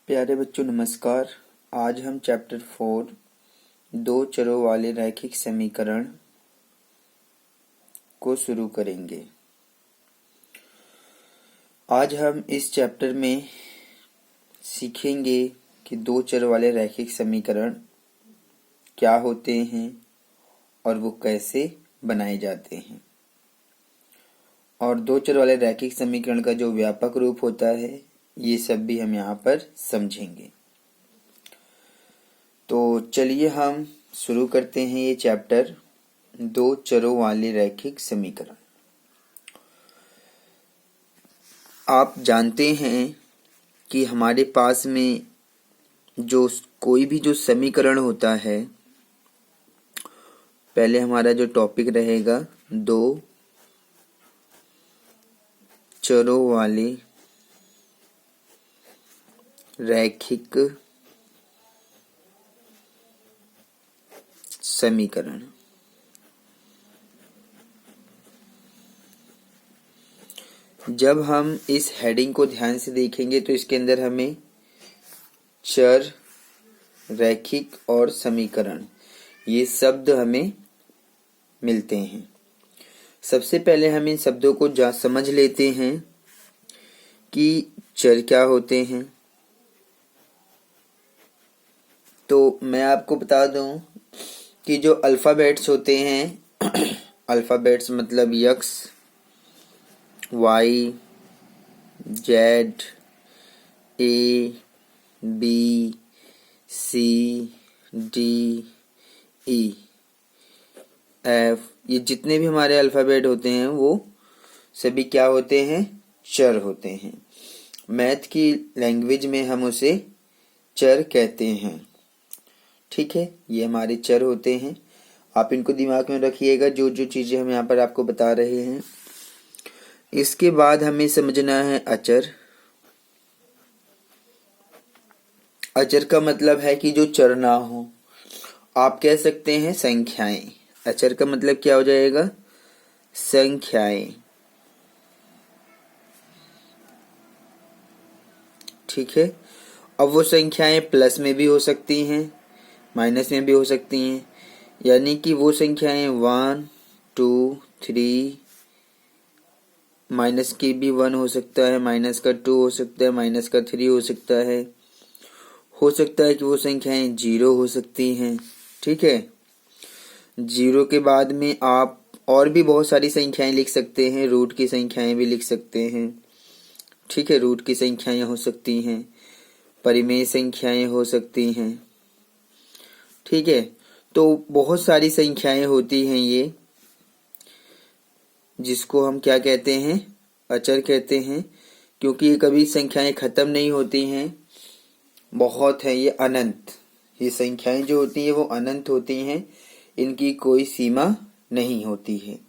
प्यारे बच्चों नमस्कार। आज हम चैप्टर 4 दो चरों वाले रैखिक समीकरण को शुरू करेंगे। आज हम इस चैप्टर में सीखेंगे कि दो चर वाले रैखिक समीकरण क्या होते हैं और वो कैसे बनाए जाते हैं, और दो चर वाले रैखिक समीकरण का जो व्यापक रूप होता है ये सब भी हम यहाँ पर समझेंगे। तो चलिए हम शुरू करते हैं ये चैप्टर, दो चरों वाले रैखिक समीकरण। आप जानते हैं कि हमारे पास में जो कोई भी जो समीकरण होता है, पहले हमारा जो टॉपिक रहेगा दो चरों वाले रैखिक समीकरण। जब हम इस हेडिंग को ध्यान से देखेंगे तो इसके अंदर हमें चर, रैखिक और समीकरण ये शब्द हमें मिलते हैं। सबसे पहले हम इन शब्दों को समझ लेते हैं कि चर क्या होते हैं। तो मैं आपको बता दूं कि जो अल्फ़ाबेट्स होते हैं अल्फ़ाबेट्स मतलब यक्स, वाई, जेड, ए, बी, सी, डी, ई, एफ, ये जितने भी हमारे अल्फ़ाबेट होते हैं वो सभी क्या होते हैं? चर होते हैं। मैथ की लैंग्वेज में हम उसे चर कहते हैं। ठीक है, ये हमारे चर होते हैं। आप इनको दिमाग में रखिएगा, जो जो चीज़ें हम यहाँ पर आपको बता रहे हैं। इसके बाद हमें समझना है अचर। अचर का मतलब है कि जो चर ना हो। आप कह सकते हैं संख्याएं। अचर का मतलब क्या हो जाएगा? संख्याएं। ठीक है, अब वो संख्याएं प्लस में भी हो सकती हैं, माइनस में भी हो सकती हैं। यानी कि वो संख्याएं 1, 2, 3, माइनस की भी 1 हो सकता है, माइनस का 2 हो सकता है, माइनस का 3 हो सकता है। हो सकता है कि वो संख्याएं 0 हो सकती हैं। ठीक है, 0 के बाद में आप और भी बहुत सारी संख्याएं लिख सकते हैं, रूट की संख्याएं भी लिख सकते हैं। ठीक है, रूट की संख्याएं हो सकती हैं, परिमेय संख्याएं हो सकती हैं। ठीक है, तो बहुत सारी संख्याएं होती हैं ये, जिसको हम क्या कहते हैं? अचर कहते हैं। क्योंकि ये कभी संख्याएं खत्म नहीं होती हैं, बहुत है ये अनंत। ये संख्याएं जो होती हैं वो अनंत होती हैं, इनकी कोई सीमा नहीं होती है।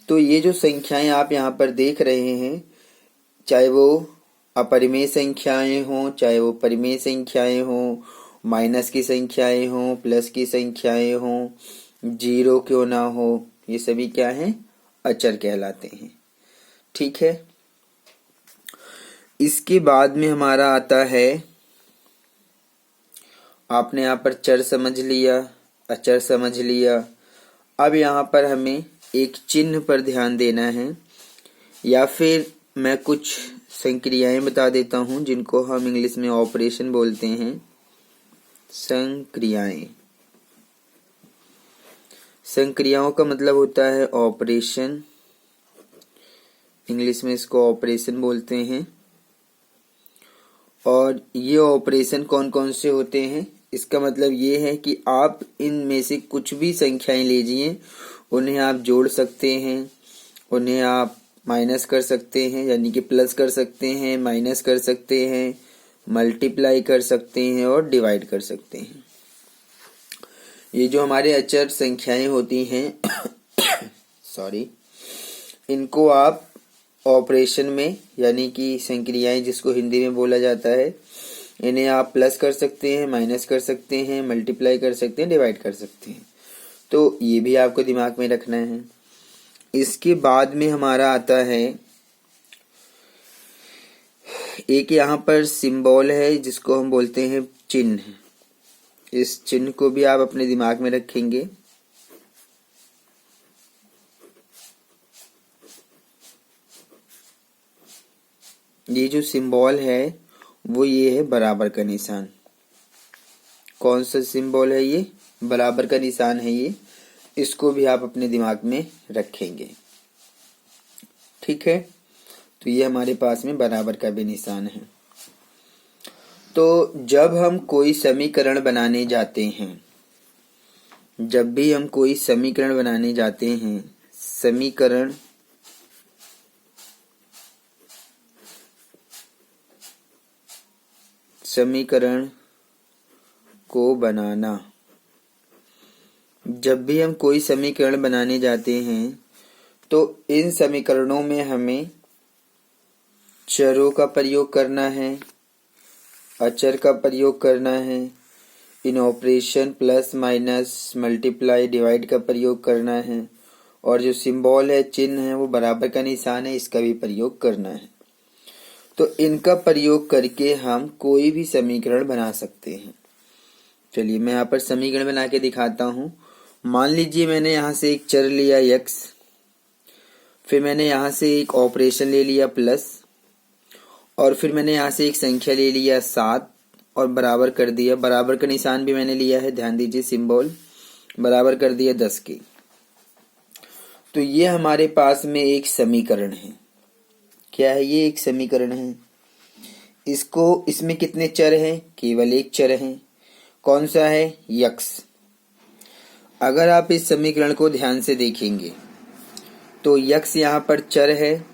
तो ये जो संख्याएं आप यहाँ पर देख रहे हैं, चाहे वो अपरिमेय संख्याएं हों, चाहे वो परिमेय संख्याएं हों, माइनस की संख्याएं हों, प्लस की संख्याएं हों, 0 क्यों ना हो, ये सभी क्या हैं? अचर कहलाते हैं। ठीक है, इसके बाद में हमारा आता है, आपने यहाँ पर चर समझ लिया, अचर समझ लिया। अब यहाँ पर हमें एक चिन्ह पर ध्यान देना है, या फिर मैं कुछ संक्रियाएं बता देता हूं जिनको हम इंग्लिश में ऑपरेशन बोलते हैं। संक्रियाएं, संक्रियाओं का मतलब होता है ऑपरेशन। इंग्लिश में इसको ऑपरेशन बोलते हैं। और ये ऑपरेशन कौन कौन से होते हैं? इसका मतलब ये है कि आप इनमें से कुछ भी संख्याएं लीजिए, उन्हें आप जोड़ सकते हैं, उन्हें आप माइनस कर सकते हैं, यानी कि प्लस कर सकते हैं, माइनस कर सकते हैं, मल्टीप्लाई कर सकते हैं और डिवाइड कर सकते हैं। ये जो हमारे अचर संख्याएं होती हैं सॉरी, इनको आप ऑपरेशन में, यानी कि संक्रियाएं जिसको हिंदी में बोला जाता है, इन्हें आप प्लस कर सकते हैं, माइनस कर सकते हैं, मल्टीप्लाई कर सकते हैं, डिवाइड कर सकते हैं। तो ये भी आपको दिमाग में रखना है। इसके बाद में हमारा आता है एक यहाँ पर सिंबल है जिसको हम बोलते हैं चिन्ह। इस चिन्ह को भी आप अपने दिमाग में रखेंगे। ये जो सिंबल है वो ये है बराबर का निशान। कौन सा सिंबल है ये? बराबर का निशान है ये। इसको भी आप अपने दिमाग में रखेंगे, ठीक है। तो ये हमारे पास में बराबर का भी निशान है। तो जब हम कोई समीकरण बनाने जाते हैं, जब भी हम कोई समीकरण बनाने जाते हैं, समीकरण को बनाना, जब भी हम कोई समीकरण बनाने जाते हैं तो इन समीकरणों में हमें चरों का प्रयोग करना है, अचर का प्रयोग करना है, इन operation plus minus multiply divide का प्रयोग करना है, और जो सिंबल है, चिन्ह है, वो बराबर का निशान है, इसका भी प्रयोग करना है। तो इनका प्रयोग करके हम कोई भी समीकरण बना सकते हैं। चलिए मैं यहाँ पर समीकरण बना के दिखाता हूँ। मान लीजिए मैंने यहाँ से एक चर लिया x, फिर मैंने यहाँ से एक ऑपरेशन ले लिया प्लस, और फिर मैंने यहाँ से एक संख्या ले लिया 7 और बराबर कर दिया। बराबर का निशान भी मैंने लिया है, ध्यान दीजिए, सिंबल बराबर कर दिया 10 के। तो ये हमारे पास में एक समीकरण है। क्या है ये? एक समीकरण है। इसमें कितने चर हैं? केवल एक चर है। कौन सा है? x। अगर आप इस समीकरण को ध्यान से देखेंगे तो x यहाँ पर चर है,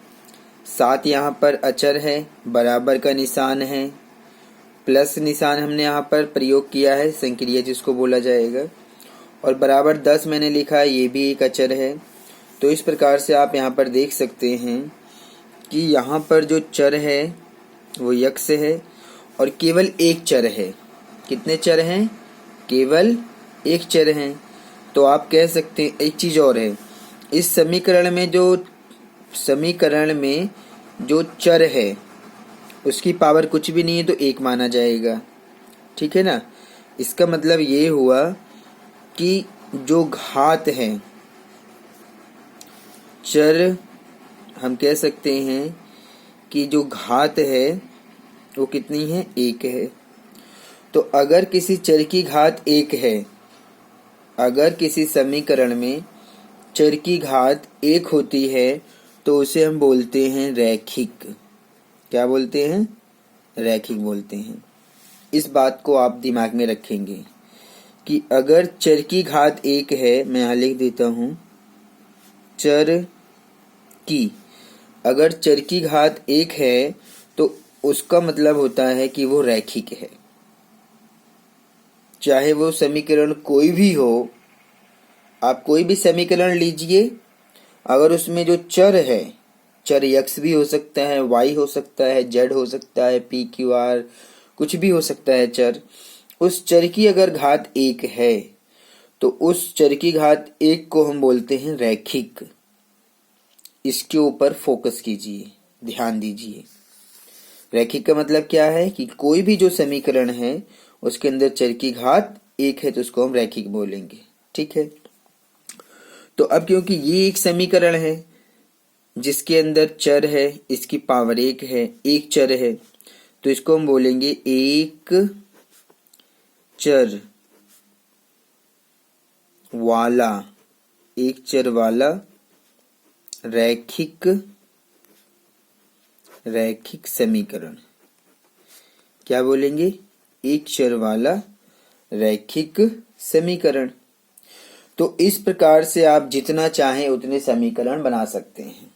7 यहाँ पर अचर है, बराबर का निशान है, प्लस निशान हमने यहाँ पर प्रयोग किया है, संक्रिया जिसको बोला जाएगा, और बराबर 10 मैंने लिखा है, ये भी एक अचर है। तो इस प्रकार से आप यहाँ पर देख सकते हैं कि यहाँ पर जो चर है वो x है और केवल एक चर है। कितने चर हैं? केवल एक चर हैं। तो आप कह सकते हैं, एक चीज और है, इस समीकरण में जो चर है उसकी पावर कुछ भी नहीं है तो एक माना जाएगा, ठीक है ना। इसका मतलब ये हुआ कि जो घात है, चर हम कह सकते हैं कि जो घात है वो कितनी है? एक है। तो अगर किसी चर की घात एक है, अगर किसी समीकरण में चर की घात एक होती है तो उसे हम बोलते हैं रैखिक। क्या बोलते हैं? रैखिक बोलते हैं। इस बात को आप दिमाग में रखेंगे कि अगर चर की घात एक है, मैं यहाँ लिख देता हूँ, अगर चर की घात एक है तो उसका मतलब होता है कि वो रैखिक है। चाहे वो समीकरण कोई भी हो, आप कोई भी समीकरण लीजिए, अगर उसमें जो चर है, चर x भी हो सकता है, y हो सकता है, z हो सकता है, p q r कुछ भी हो सकता है चर, उस चर की अगर घात एक है तो उस चर की घात एक को हम बोलते हैं रैखिक। इसके ऊपर फोकस कीजिए, ध्यान दीजिए। रैखिक का मतलब क्या है कि कोई भी जो समीकरण है उसके अंदर चर की घात एक है तो उसको हम रैखिक बोलेंगे, ठीक है। तो अब क्योंकि ये एक समीकरण है जिसके अंदर चर है, इसकी पावर एक है, एक चर है, तो इसको हम बोलेंगे एक चर वाला रैखिक समीकरण। क्या बोलेंगे? एक चर वाला रैखिक समीकरण। तो इस प्रकार से आप जितना चाहें उतने समीकरण बना सकते हैं।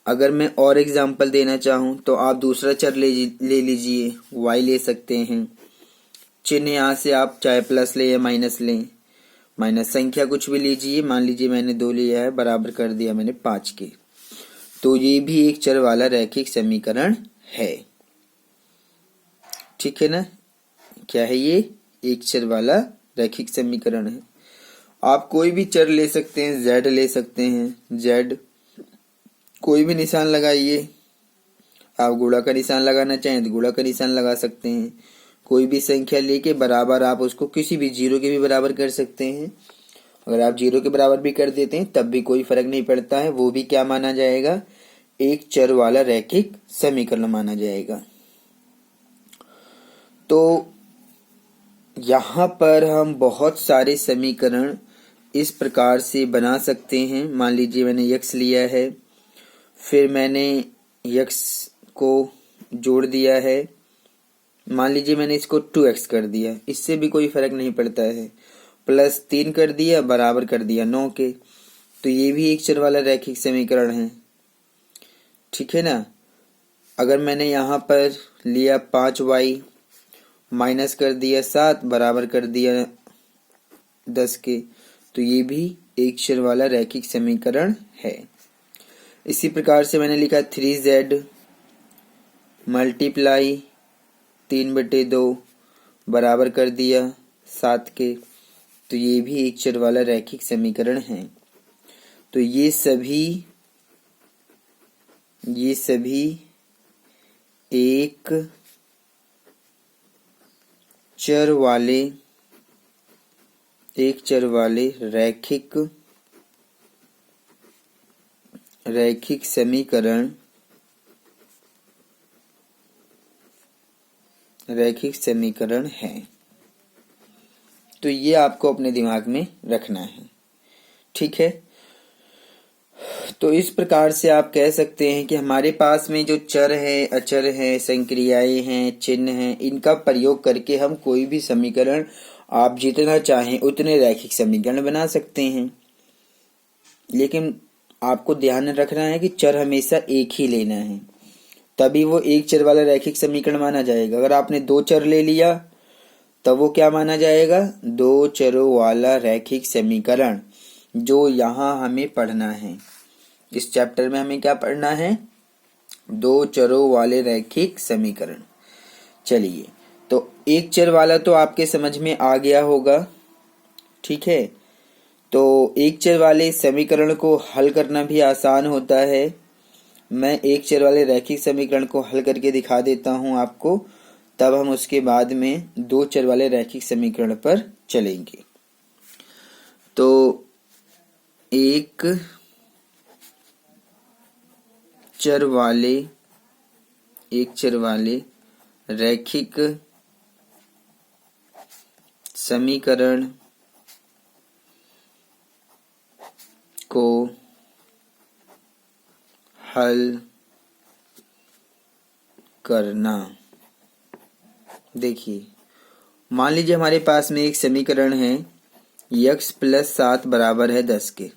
अगर मैं और एग्जांपल देना चाहूं तो आप दूसरा चर ले लीजिए, y ले सकते हैं। चिन्ह यहाँ से आप चाहे प्लस ले या माइनस लें, माइनस संख्या कुछ भी लीजिए। मान लीजिए मैंने 2 लिया है, बराबर कर दिया मैंने 5 के। तो ये भी एक चर वाला रैखिक समीकरण है, ठीक है ना। क्या है ये? एक चर वाला रैखिक समीकरण है। आप कोई भी चर ले सकते हैं, z ले सकते हैं, z कोई भी निशान लगाइए, आप गुणा का निशान लगाना चाहें तो गुणा का निशान लगा सकते हैं। कोई भी संख्या लेके बराबर आप उसको किसी भी जीरो के भी बराबर कर सकते हैं। अगर आप जीरो के बराबर भी कर देते हैं तब भी कोई फर्क नहीं पड़ता है, वो भी क्या माना जाएगा, एक चर वाला रैखिक समीकरण माना जाएगा। तो यहाँ पर हम बहुत सारे समीकरण इस प्रकार से बना सकते हैं। मान लीजिए मैंने x लिया है, फिर मैंने x को जोड़ दिया है, मान लीजिए मैंने इसको 2x कर दिया, इससे भी कोई फर्क नहीं पड़ता है, प्लस 3 कर दिया बराबर कर दिया 9 के, तो ये भी एक चर वाला रैखिक समीकरण है। ठीक है ना। अगर मैंने यहाँ पर लिया 5y माइनस कर दिया 7 बराबर कर दिया 10 के, तो ये भी एक चर वाला रैखिक समीकरण है। इसी प्रकार से मैंने लिखा 3z मल्टीप्लाई 3/2 बराबर कर दिया 7 के, तो ये भी एक चर वाला रैखिक समीकरण है। तो ये सभी एक चर वाले रैखिक समीकरण है। तो ये आपको अपने दिमाग में रखना है। ठीक है। तो इस प्रकार से आप कह सकते हैं कि हमारे पास में जो चर है, अचर है, संक्रियाएं हैं, चिन्ह हैं, इनका प्रयोग करके हम कोई भी समीकरण आप जितना चाहें उतने रैखिक समीकरण बना सकते हैं। लेकिन आपको ध्यान रखना है कि चर हमेशा एक ही लेना है, तभी वो एक चर वाला रैखिक समीकरण माना जाएगा। अगर आपने 2 चर ले लिया तब वो क्या माना जाएगा, 2 चरों वाला रैखिक समीकरण, जो यहाँ हमें पढ़ना है। इस चैप्टर में हमें क्या पढ़ना है, 2 चरों वाले रैखिक समीकरण। चलिए, तो एक चर वाला तो आपके समझ में आ गया होगा। ठीक है। तो एक चर वाले समीकरण को हल करना भी आसान होता है। मैं एक चर वाले रैखिक समीकरण को हल करके दिखा देता हूं आपको, तब हम उसके बाद में 2 चर वाले रैखिक समीकरण पर चलेंगे। तो एक चर वाले रैखिक समीकरण को हल करना। देखिए, मान लीजिए हमारे पास में एक समीकरण है x + 7 बराबर है 10 के।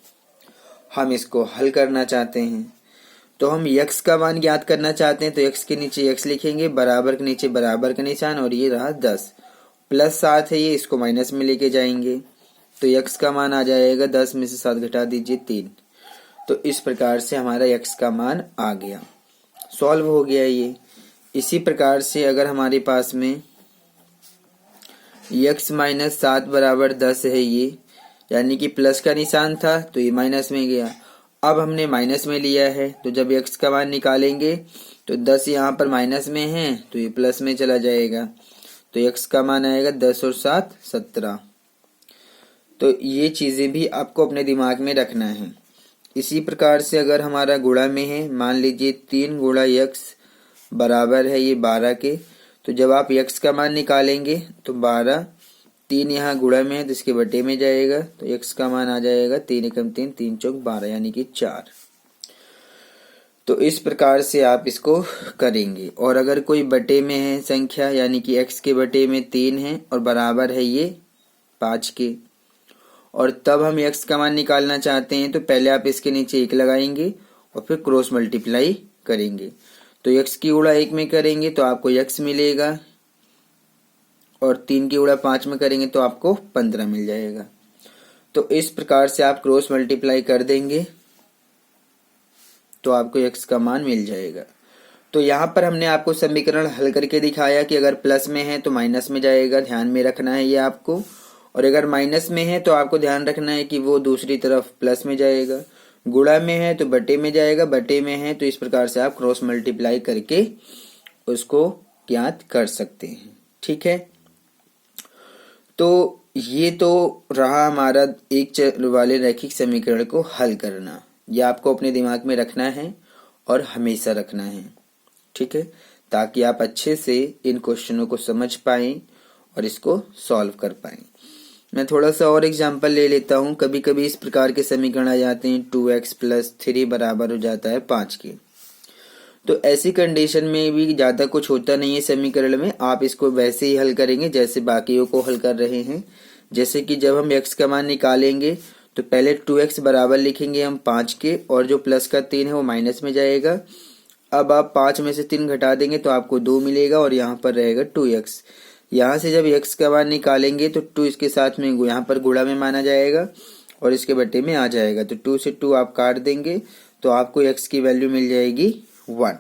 हम इसको हल करना चाहते हैं, तो हम x का मान ज्ञात करना चाहते हैं, तो x के नीचे x लिखेंगे, बराबर के नीचे बराबर का निशान, और ये रहा 10 + 7 है, ये इसको माइनस में लेके जाएंगे, तो x का मान आ जाएगा 10 में से 7 घटा दीजिए 3। तो इस प्रकार से हमारा x का मान आ गया, सॉल्व हो गया ये। इसी प्रकार से अगर हमारे पास में x - 7 बराबर 10 है, ये यानी कि प्लस का निशान था तो ये माइनस में गया। अब हमने माइनस में लिया है, तो जब x का मान निकालेंगे तो 10 यहाँ पर माइनस में है तो ये प्लस में चला जाएगा, तो x का मान आएगा 10 और 7 17। तो ये चीजें भी आपको अपने दिमाग में रखना है। इसी प्रकार से अगर हमारा गुणा में है, मान लीजिए 3 × x बराबर है ये 12 के, तो जब आप x का मान निकालेंगे तो 12, 3 यहाँ गुणा में है तो इसके बटे में जाएगा, तो x का मान आ जाएगा 3 × 3 3 × 12 यानी कि 4। तो इस प्रकार से आप इसको करेंगे। और अगर कोई बटे में है संख्या, यानी कि x के बटे में 3 है और बराबर है ये 5 के, और तब हम x का मान निकालना चाहते हैं, तो पहले आप इसके नीचे 1 लगाएंगे और फिर क्रॉस मल्टीप्लाई करेंगे। तो x की गुणा 1 में करेंगे तो आपको x मिलेगा, और 3 की गुणा 5 में करेंगे तो आपको 15 मिल जाएगा। तो इस प्रकार से आप क्रॉस मल्टीप्लाई कर देंगे तो आपको x का मान मिल जाएगा। तो यहाँ पर हमने आपको समीकरण हल करके दिखाया कि अगर प्लस में है तो माइनस में जाएगा, ध्यान में रखना है ये आपको, और अगर माइनस में है तो आपको ध्यान रखना है कि वो दूसरी तरफ प्लस में जाएगा। गुणा में है तो बटे में जाएगा, बटे में है तो इस प्रकार से आप क्रॉस मल्टीप्लाई करके उसको ज्ञात कर सकते हैं। ठीक है, तो ये तो रहा हमारा एक चर वाले रैखिक समीकरण को हल करना। ये आपको अपने दिमाग में रखना है और हमेशा रखना है। ठीक है, ताकि आप अच्छे से इन क्वेश्चनों को समझ पाएं और इसको सॉल्व कर पाएं। मैं थोड़ा सा और एग्जांपल ले लेता हूं। कभी कभी इस प्रकार के समीकरण आ जाते हैं 2x + 3 बराबर हो जाता है 5 के। तो ऐसी कंडीशन में भी ज़्यादा कुछ होता नहीं है समीकरण में, आप इसको वैसे ही हल करेंगे जैसे बाकियों को हल कर रहे हैं। जैसे कि जब हम x का मान निकालेंगे तो पहले 2x बराबर लिखेंगे हम 5 के, और जो प्लस का 3 है वो माइनस में जाएगा। अब आप 5 में से 3 घटा देंगे तो आपको 2 मिलेगा और यहाँ पर रहेगा 2x। यहाँ से जब x का मान निकालेंगे तो 2 इसके साथ में यहाँ पर गुणा में माना जाएगा और इसके बटे में आ जाएगा। तो 2 से 2 आप काट देंगे तो आपको x की वैल्यू मिल जाएगी 1।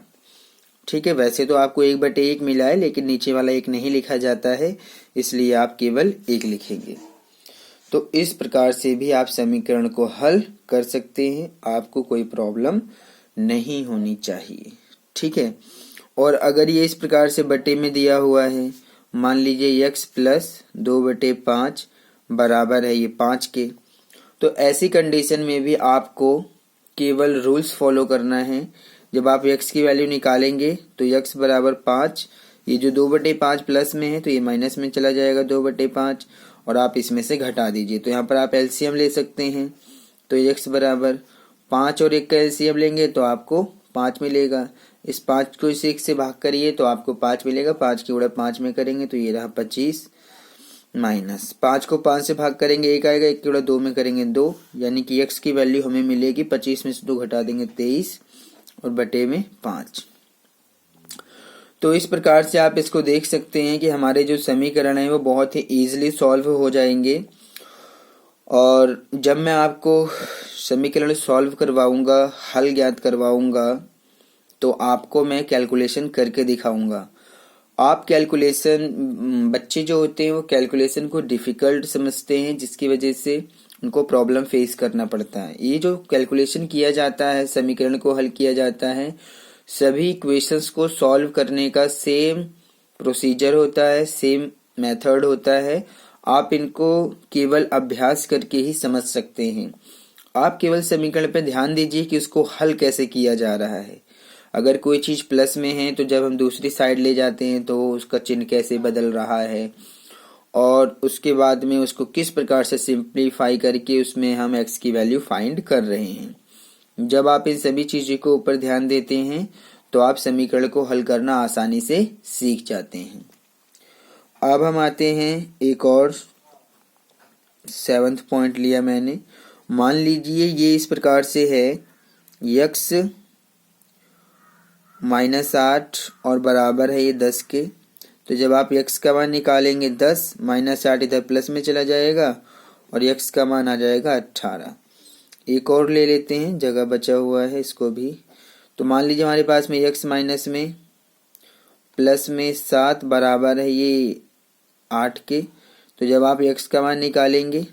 ठीक है, वैसे तो आपको 1/1 मिला है, लेकिन नीचे वाला 1 नहीं लिखा जाता है, इसलिए आप केवल 1 लिखेंगे। तो इस प्रकार से भी आप समीकरण को हल कर सकते हैं, आपको कोई प्रॉब्लम नहीं होनी चाहिए। ठीक है, और अगर ये इस प्रकार से बटे में दिया हुआ है, मान लीजिए x + 2/5 बराबर है ये 5 के, तो ऐसी कंडीशन में भी आपको केवल रूल्स फॉलो करना है। जब आप x की वैल्यू निकालेंगे तो x बराबर 5, ये जो 2/5 प्लस में है तो ये माइनस में चला जाएगा 2/5, और आप इसमें से घटा दीजिए। तो यहाँ पर आप एलसीएम ले सकते हैं। तो x बराबर 5 और 1 का एलसीएम लेंगे तो आपको 5 मिलेगा। इस 5 को इस 1 से भाग करिए तो आपको 5 मिलेगा। 5 की गुणा 5 में करेंगे तो ये रहा 25, माइनस 5 को 5 से भाग करेंगे 1 आएगा, 1 की गुणा 2 में करेंगे 2, यानी कि x की वैल्यू हमें मिलेगी 25 में से 2 घटा देंगे 23 और बटे में 5। तो इस प्रकार से आप इसको देख सकते हैं कि हमारे जो समीकरण है वो बहुत ही इजीली सॉल्व हो जाएंगे। और जब मैं आपको समीकरण सॉल्व करवाऊंगा, हल ज्ञात करवाऊंगा, तो आपको मैं कैलकुलेशन करके दिखाऊंगा। आप कैलकुलेशन, बच्चे जो होते हैं वो कैलकुलेशन को डिफिकल्ट समझते हैं, जिसकी वजह से उनको प्रॉब्लम फेस करना पड़ता है। ये जो कैलकुलेशन किया जाता है, समीकरण को हल किया जाता है, सभी इक्वेशंस को सॉल्व करने का सेम प्रोसीजर होता है, सेम मेथड होता है। आप इनको केवल अभ्यास करके ही समझ सकते हैं। आप केवल समीकरण पर ध्यान दीजिए कि उसको हल कैसे किया जा रहा है। अगर कोई चीज प्लस में है तो जब हम दूसरी साइड ले जाते हैं तो उसका चिन्ह कैसे बदल रहा है, और उसके बाद में उसको किस प्रकार से सिंप्लीफाई करके उसमें हम x की वैल्यू फाइंड कर रहे हैं। जब आप इन सभी चीजों को ऊपर ध्यान देते हैं तो आप समीकरण को हल करना आसानी से सीख जाते हैं। अब हम आते हैं एक और 7th पॉइंट लिया मैंने। मान लीजिए ये इस प्रकार से है x -8 और बराबर है ये 10 के। तो जब आप x का मान निकालेंगे 10, -8 इधर प्लस में चला जाएगा और x का मान आ जाएगा 18। एक और ले लेते हैं, जगह बचा हुआ है इसको भी। तो मान लीजिए हमारे पास में x माइनस में प्लस में 7 बराबर है ये 8 के। तो जब आप x का मान निकालेंगे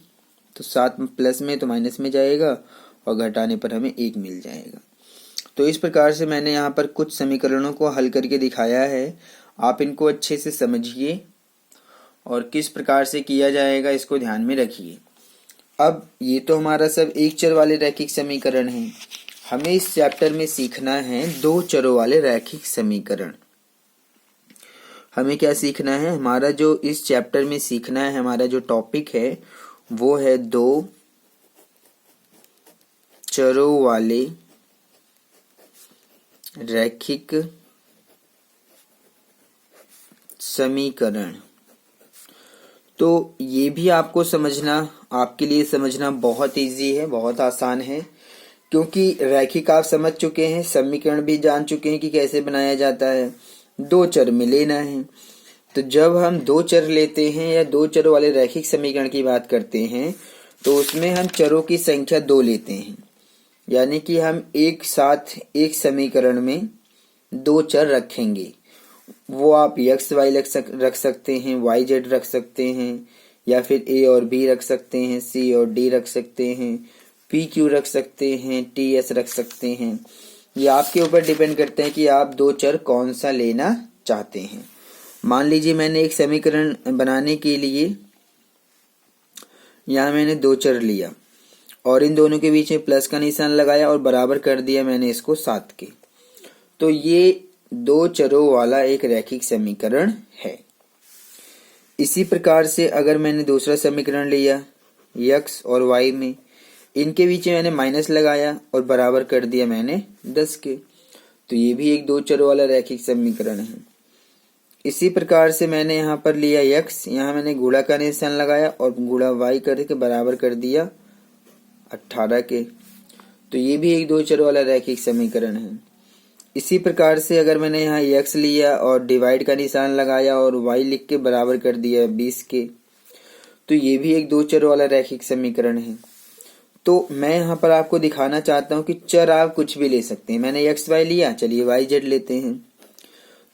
तो 7 प्लस में तो माइनस में जाएगा और घटाने पर हमें 1 मिल जाएगा। तो इस प्रकार से मैंने यहाँ पर कुछ समीकरणों को हल करके दिखाया है। आप इनको अच्छे से समझिए और किस प्रकार से किया जाएगा इसको ध्यान में रखिए। अब ये तो हमारा सब एक चर वाले रैखिक समीकरण हैं। हमें इस चैप्टर में सीखना है 2 चरों वाले रैखिक समीकरण। हमें क्या सीखना है, हमारा जो इस चैप्टर में सीखना है, हमारा जो टॉपिक है वो है 2 चरों वाले रैखिक समीकरण। तो ये भी आपको समझना, आपके लिए समझना बहुत इजी है, बहुत आसान है, क्योंकि रैखिक आप समझ चुके हैं, समीकरण भी जान चुके हैं कि कैसे बनाया जाता है। 2 चर में लेना है। तो जब हम 2 चर लेते हैं या 2 चरों वाले रैखिक समीकरण की बात करते हैं तो उसमें हम चरों की संख्या 2 लेते हैं, यानी कि हम एक साथ एक समीकरण में 2 चर रखेंगे। वो आप x y रख सकते हैं, y z रख सकते हैं, या फिर a और b रख सकते हैं, c और d रख सकते हैं, पी क्यू रख सकते हैं, टी एस रख सकते हैं। ये आपके ऊपर डिपेंड करते हैं कि आप दो चर कौन सा लेना चाहते हैं। मान लीजिए मैंने एक समीकरण बनाने के लिए यहाँ मैंने दो चर लिया और इन दोनों के बीच में प्लस का निशान लगाया और बराबर कर दिया मैंने इसको 7 के। तो ये दो चरों वाला एक रैखिक समीकरण है। इसी प्रकार से अगर मैंने दूसरा समीकरण लिया x और y में, इनके बीच में मैंने माइनस लगाया और बराबर कर दिया मैंने 10 के, तो ये भी एक दो चरों वाला रैखिक समीकरण है। इसी प्रकार से मैंने यहाँ पर लिया x, यहाँ मैंने गुणा का निशान लगाया और गुणा y करके बराबर कर दिया 18 के, तो ये भी एक दो चर वाला रैखिक समीकरण है। इसी प्रकार से अगर मैंने यहाँ x लिया और डिवाइड का निशान लगाया और y लिख के बराबर कर दिया 20 के, तो ये भी एक दो चर वाला रैखिक समीकरण है। तो मैं यहाँ पर आपको दिखाना चाहता हूँ कि चर आप कुछ भी ले सकते हैं। मैंने x y लिया, चलिए y z लेते हैं।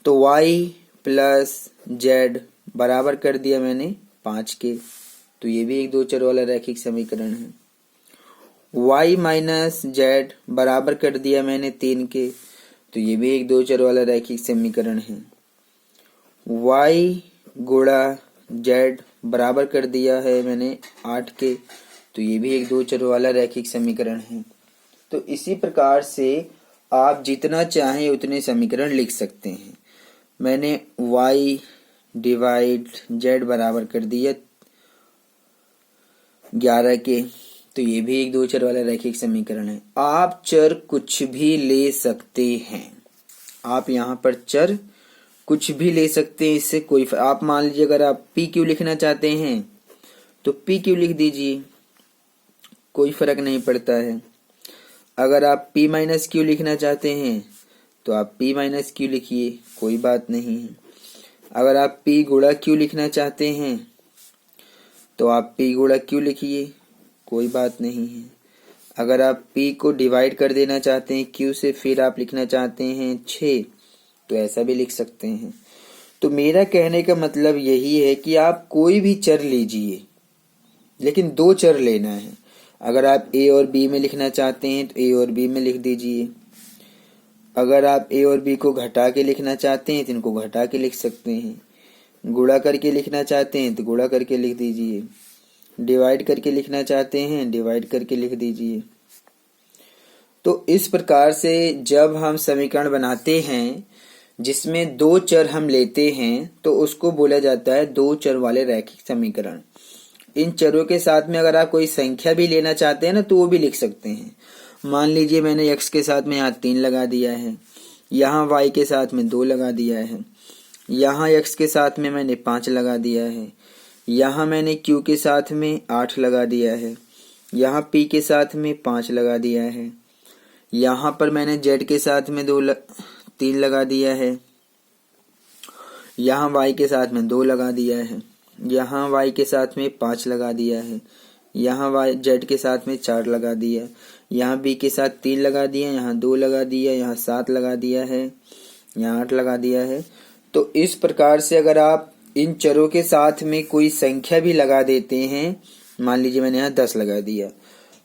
तो y प्लस z बराबर कर दिया मैंने 5 के, तो ये भी एक दो चर वाला रैखिक समीकरण है। y माइनस z बराबर कर दिया मैंने 3 के, तो ये भी एक दो चर वाला रैखिक समीकरण है। y गुणा z बराबर कर दिया है मैंने 8 के, तो ये भी एक दो चर वाला रैखिक समीकरण है। तो इसी प्रकार से आप जितना चाहें उतने समीकरण लिख सकते हैं। मैंने y डिवाइड z बराबर कर दिया 11 के, तो ये भी एक दो चर वाला रैखिक समीकरण है। आप चर कुछ भी ले सकते हैं। आप यहाँ पर चर कुछ भी ले सकते हैं, इससे कोई आप मान लीजिए अगर आप पी क्यू लिखना चाहते हैं तो पी क्यू लिख दीजिए, कोई फर्क नहीं पड़ता है। अगर आप p माइनस क्यू लिखना चाहते हैं तो आप p माइनस क्यू लिखिए, कोई बात नहीं है। अगर आप p गुणा क्यू लिखना चाहते हैं तो आप p गुणा क्यू लिखिए, कोई बात नहीं है। अगर आप p को डिवाइड कर देना चाहते हैं q से, फिर आप लिखना चाहते हैं 6, तो ऐसा भी लिख सकते हैं। तो मेरा कहने का मतलब यही है कि आप कोई भी चर लीजिए, लेकिन दो चर लेना है। अगर आप a और b में लिखना चाहते हैं तो a और b में लिख दीजिए। अगर आप a और b को घटा के लिखना चाहते हैं तो इनको घटा के लिख सकते हैं। गुणा करके लिखना चाहते हैं तो गुणा करके लिख दीजिए। डिवाइड करके लिखना चाहते हैं डिवाइड करके लिख दीजिए। तो इस प्रकार से जब हम समीकरण बनाते हैं जिसमें दो चर हम लेते हैं तो उसको बोला जाता है दो चर वाले रैखिक समीकरण। इन चरों के साथ में अगर आप कोई संख्या भी लेना चाहते हैं ना तो वो भी लिख सकते हैं। मान लीजिए मैंने x के साथ में यहाँ 3 लगा दिया है, यहाँ y के साथ में 2 लगा दिया है, यहाँ x के साथ में मैंने 5 लगा दिया है, यहाँ मैंने q के साथ में 8 लगा दिया है, यहाँ p के साथ में 5 लगा दिया है, यहाँ पर मैंने z के साथ में 3 लगा दिया है, यहाँ y के साथ में 2 लगा दिया है, यहाँ y के साथ में 5 लगा दिया है, यहाँ z के साथ में 4 लगा दिया, यहाँ b के साथ 3 लगा दिया, यहाँ 2 लगा दिया, यहाँ 7 लगा दिया है, यहाँ 8 लगा दिया है। तो इस प्रकार से अगर आप इन चरों के साथ में कोई संख्या भी लगा देते हैं, मान लीजिए मैंने यहाँ 10 लगा दिया,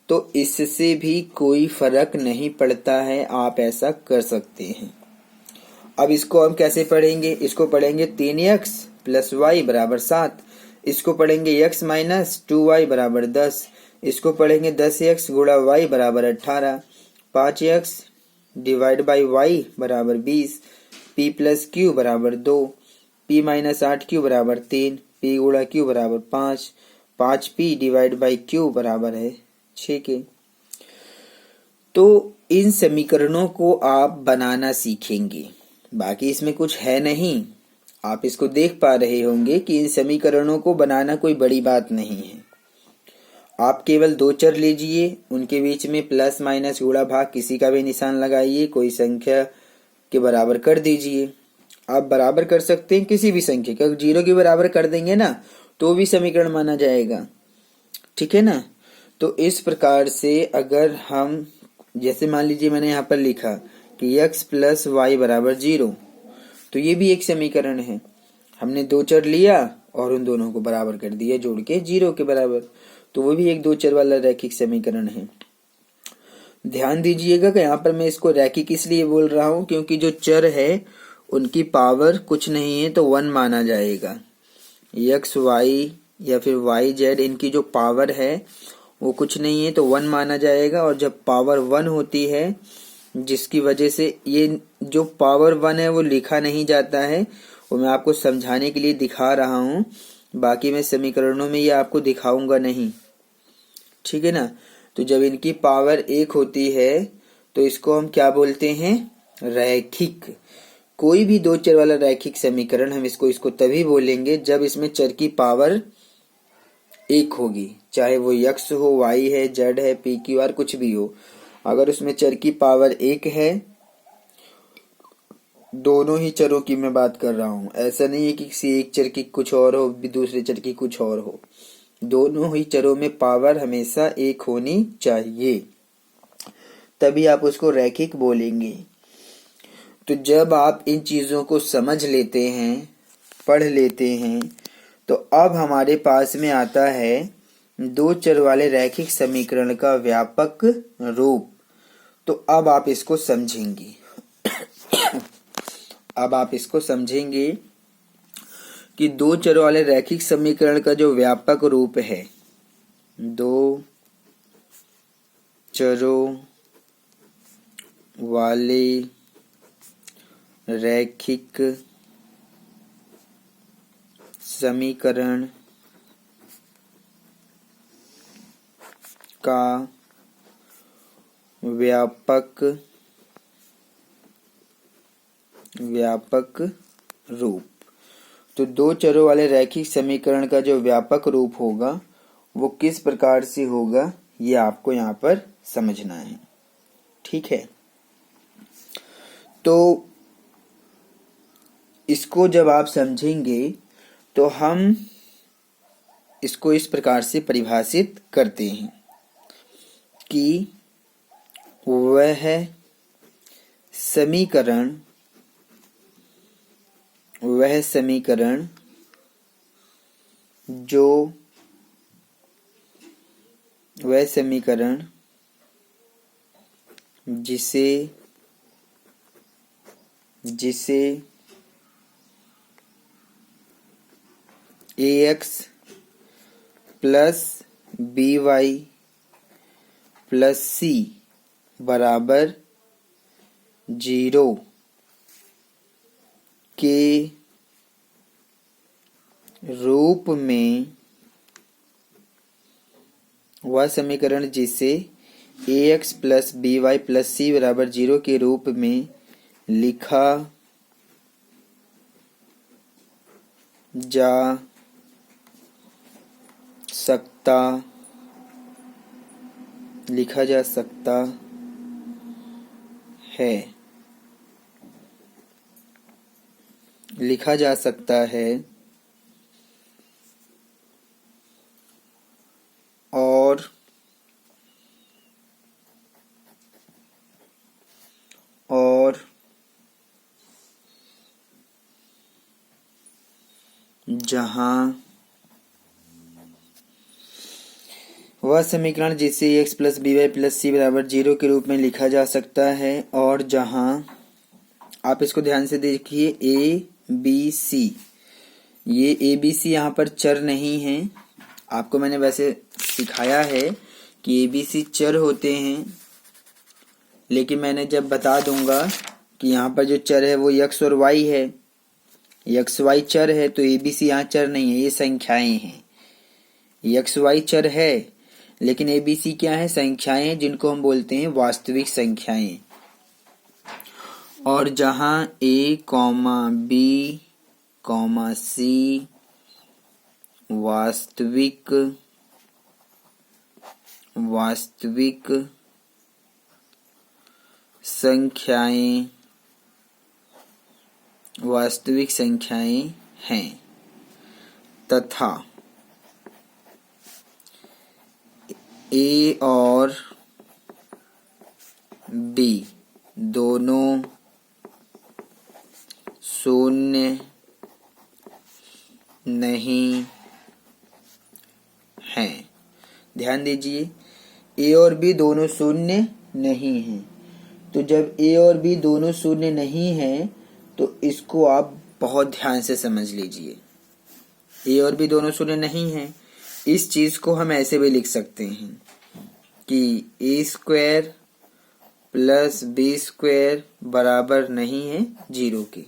तो इससे भी कोई फर्क नहीं पड़ता है, आप ऐसा कर सकते हैं। अब इसको हम कैसे पढ़ेंगे? इसको पढ़ेंगे 3x प्लस y बराबर 7, इसको पढ़ेंगे x माइनस 2y बराबर 10, इसको पढ़ेंगे 10x गुणा y बराबर 18, 5x डिवाइड बाई y बराबर 20, p प्लस q बराबर 2, p माइनस 8q बराबर 3, p गुणा q बराबर 5, 5p डिवाइड बाई q बराबर है 6 के। तो इन समीकरणों को आप बनाना सीखेंगे, बाकी इसमें कुछ है नहीं। आप इसको देख पा रहे होंगे कि इन समीकरणों को बनाना कोई बड़ी बात नहीं है। आप केवल दो चर लीजिए, उनके बीच में प्लस माइनस गुणा भाग किसी का भी निशान लगाइए, कोई संख्या के बराबर कर दीजिए। आप बराबर कर सकते हैं किसी भी संख्या का, 0 के बराबर कर देंगे ना तो भी समीकरण माना जाएगा, ठीक है ना। तो इस प्रकार से अगर हम जैसे मान लीजिए मैंने यहाँ पर लिखा कि x प्लस वाई बराबर 0, तो ये भी एक समीकरण है। हमने दो चर लिया और उन दोनों को बराबर कर दिया जोड़ के 0 के बराबर, तो वो भी एक दो चर वाला रैखिक समीकरण है। ध्यान दीजिएगा कि यहाँ पर मैं इसको रैखिक इसलिए बोल रहा हूँ क्योंकि जो चर है उनकी पावर कुछ नहीं है तो 1 माना जाएगा। एक्स वाई या फिर वाई जेड इनकी जो पावर है वो कुछ नहीं है तो 1 माना जाएगा। और जब पावर 1 होती है जिसकी वजह से ये जो पावर 1 है वो लिखा नहीं जाता है, वो मैं आपको समझाने के लिए दिखा रहा हूँ, बाकी मैं समीकरणों में ये आपको दिखाऊंगा नहीं, ठीक है ना। तो जब इनकी पावर 1 होती है तो इसको हम क्या बोलते हैं, रैखिक। कोई भी दो चर वाला रैखिक समीकरण हम इसको तभी बोलेंगे जब इसमें चर की पावर 1 होगी, चाहे वो यक्स हो, वाई है, जेड है, पी क्यू आर कुछ भी हो। अगर उसमें चर की पावर 1 है, दोनों ही चरों की मैं बात कर रहा हूं, ऐसा नहीं है कि किसी एक चर की कुछ और हो दूसरे चर की कुछ और हो, दोनों ही चरों में पावर हमेशा 1 होनी चाहिए, तभी आप उसको रैखिक बोलेंगे। तो जब आप इन चीजों को समझ लेते हैं, पढ़ लेते हैं, तो अब हमारे पास में आता है दो चर वाले रैखिक समीकरण का व्यापक रूप। तो अब आप इसको समझेंगे अब आप इसको समझेंगे कि दो चरों वाले रैखिक समीकरण का जो व्यापक रूप है, दो चरों वाले रैखिक समीकरण का व्यापक रूप। तो दो चरों वाले रैखिक समीकरण का जो व्यापक रूप होगा वो किस प्रकार से होगा, ये आपको यहाँ पर समझना है, ठीक है। तो इसको जब आप समझेंगे तो हम इसको इस प्रकार से परिभाषित करते हैं कि वह समीकरण जिसे ax plus by plus c बराबर 0 के रूप में, वह समीकरण जिसे ax plus by plus c बराबर 0 के रूप में लिखा जा सकता है और जहां वह समीकरण जिसे x plus b y plus c बराबर 0 के रूप में लिखा जा सकता है, और जहां, आप इसको ध्यान से देखिए, ए बी सी, ये ए बी सी यहाँ पर चर नहीं है। आपको मैंने वैसे सिखाया है कि ए बी सी चर होते हैं, लेकिन मैंने जब बता दूंगा कि यहाँ पर जो चर है वो x और y है, एक्स वाई चर है, तो ए बी सी यहाँ चर नहीं है, ये संख्याएं हैं। एक्स वाई चर है लेकिन ए बी सी क्या है, संख्याएं हैं, जिनको हम बोलते हैं वास्तविक संख्याएं। और जहां ए कॉमा बी कॉमा सी वास्तविक संख्याएं हैं, तथा ए और बी दोनों शून्य नहीं हैं। ध्यान दीजिए, ए और बी दोनों शून्य नहीं है। तो जब a और b दोनों शून्य नहीं हैं तो इसको आप बहुत ध्यान से समझ लीजिए। a और b दोनों शून्य नहीं हैं, इस चीज को हम ऐसे भी लिख सकते हैं कि a square plus b square बराबर नहीं है 0 के।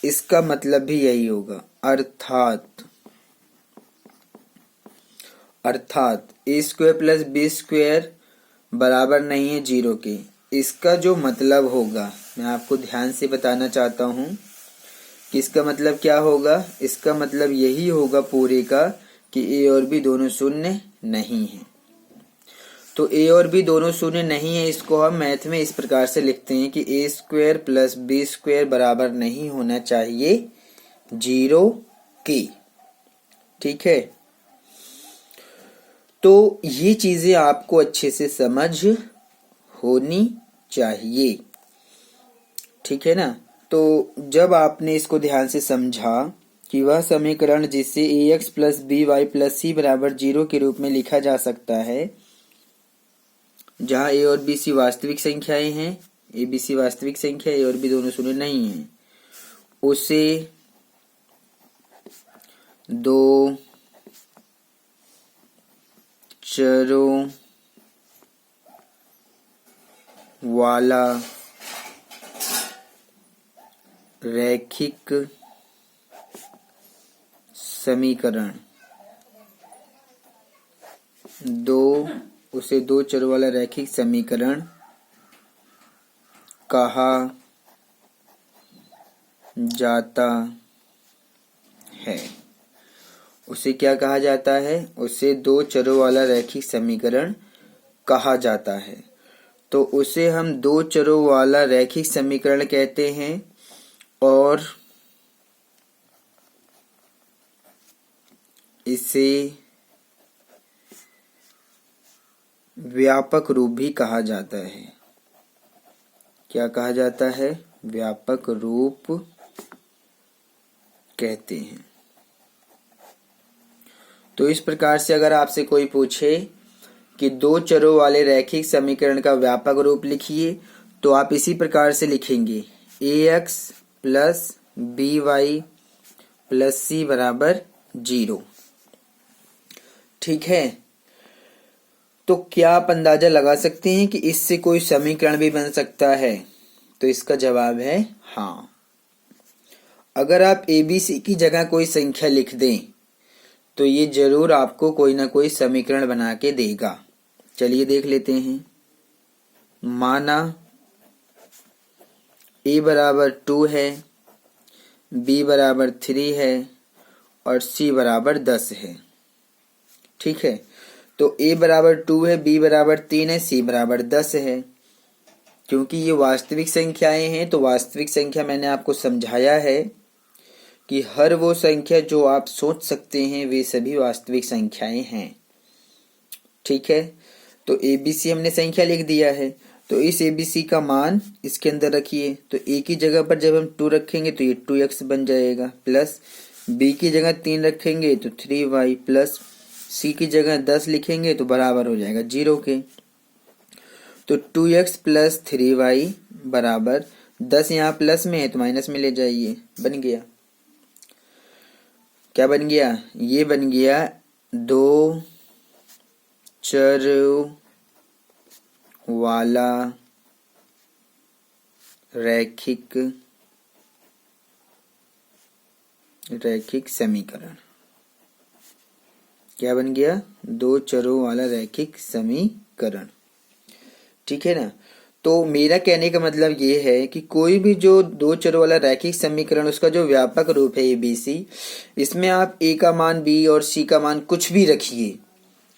इसका मतलब भी यही होगा, अर्थात a square plus b square बराबर नहीं है 0 के। इसका जो मतलब होगा, मैं आपको ध्यान से बताना चाहता हूं कि इसका मतलब क्या होगा। इसका मतलब यही होगा पूरे का कि a और b दोनों शून्य नहीं है। तो a और b दोनों शून्य नहीं है, इसको हम मैथ में इस प्रकार से लिखते हैं कि a square plus b square बराबर नहीं होना चाहिए 0 के। ठीक है, तो ये चीजें आपको अच्छे से समझ होनी चाहिए। ठीक है ना। तो जब आपने इसको ध्यान से समझा कि वह समीकरण जिसे ax plus b y plus c बराबर 0 के रूप में लिखा जा सकता है, जहां a और b c वास्तविक संख्याएं हैं, a b c वास्तविक संख्या, a और b दोनों शून्य नहीं हैं, उसे दो चरों वाला रैखिक समीकरण उसे दो चरों वाला रैखिक समीकरण कहा जाता है। उसे क्या कहा जाता है? उसे दो चरों वाला रैखिक समीकरण कहा जाता है। तो उसे हम दो चरों वाला रैखिक समीकरण कहते हैं और इसे व्यापक रूप भी कहा जाता है। क्या कहा जाता है? व्यापक रूप कहते हैं। तो इस प्रकार से अगर आपसे कोई पूछे कि दो चरों वाले रैखिक समीकरण का व्यापक रूप लिखिए, तो आप इसी प्रकार से लिखेंगे ax plus b y plus c बराबर 0। ठीक है, तो क्या आप अंदाजा लगा सकते हैं कि इससे कोई समीकरण भी बन सकता है? तो इसका जवाब है हाँ। अगर आप ABC की जगह कोई संख्या लिख दें तो ये जरूर आपको कोई ना कोई समीकरण बना के देगा। चलिए देख लेते हैं। माना a बराबर 2 है, b बराबर 3 है और c बराबर 10 है। ठीक है, तो a बराबर 2 है, b बराबर 3 है, c बराबर 10 है। क्योंकि ये वास्तविक संख्याएं हैं तो वास्तविक संख्या मैंने आपको समझाया है कि हर वो संख्या जो आप सोच सकते हैं वे सभी वास्तविक संख्याएं हैं। ठीक है, तो ABC हमने संख्या लिख दिया है, तो इस ABC का मान इसके अंदर रखिए। तो a की जगह पर जब हम 2 रखेंगे तो ये 2x बन जाएगा, प्लस b की जगह 3 रखेंगे तो 3y, प्लस c की जगह 10 लिखेंगे तो बराबर हो जाएगा 0 के। तो 2x प्लस 3y बराबर 10 यहाँ प्लस में है तो माइनस में ले जाइए, बन गया। क्या बन गया? ये बन गया दो चरों वाला रैखिक समीकरण। क्या बन गया? दो चरों वाला रैखिक समीकरण। ठीक है ना। तो मेरा कहने का मतलब ये है कि कोई भी जो दो चरों वाला रैखिक समीकरण, उसका जो व्यापक रूप है ABC, इसमें आप a का मान b और c का मान कुछ भी रखिए।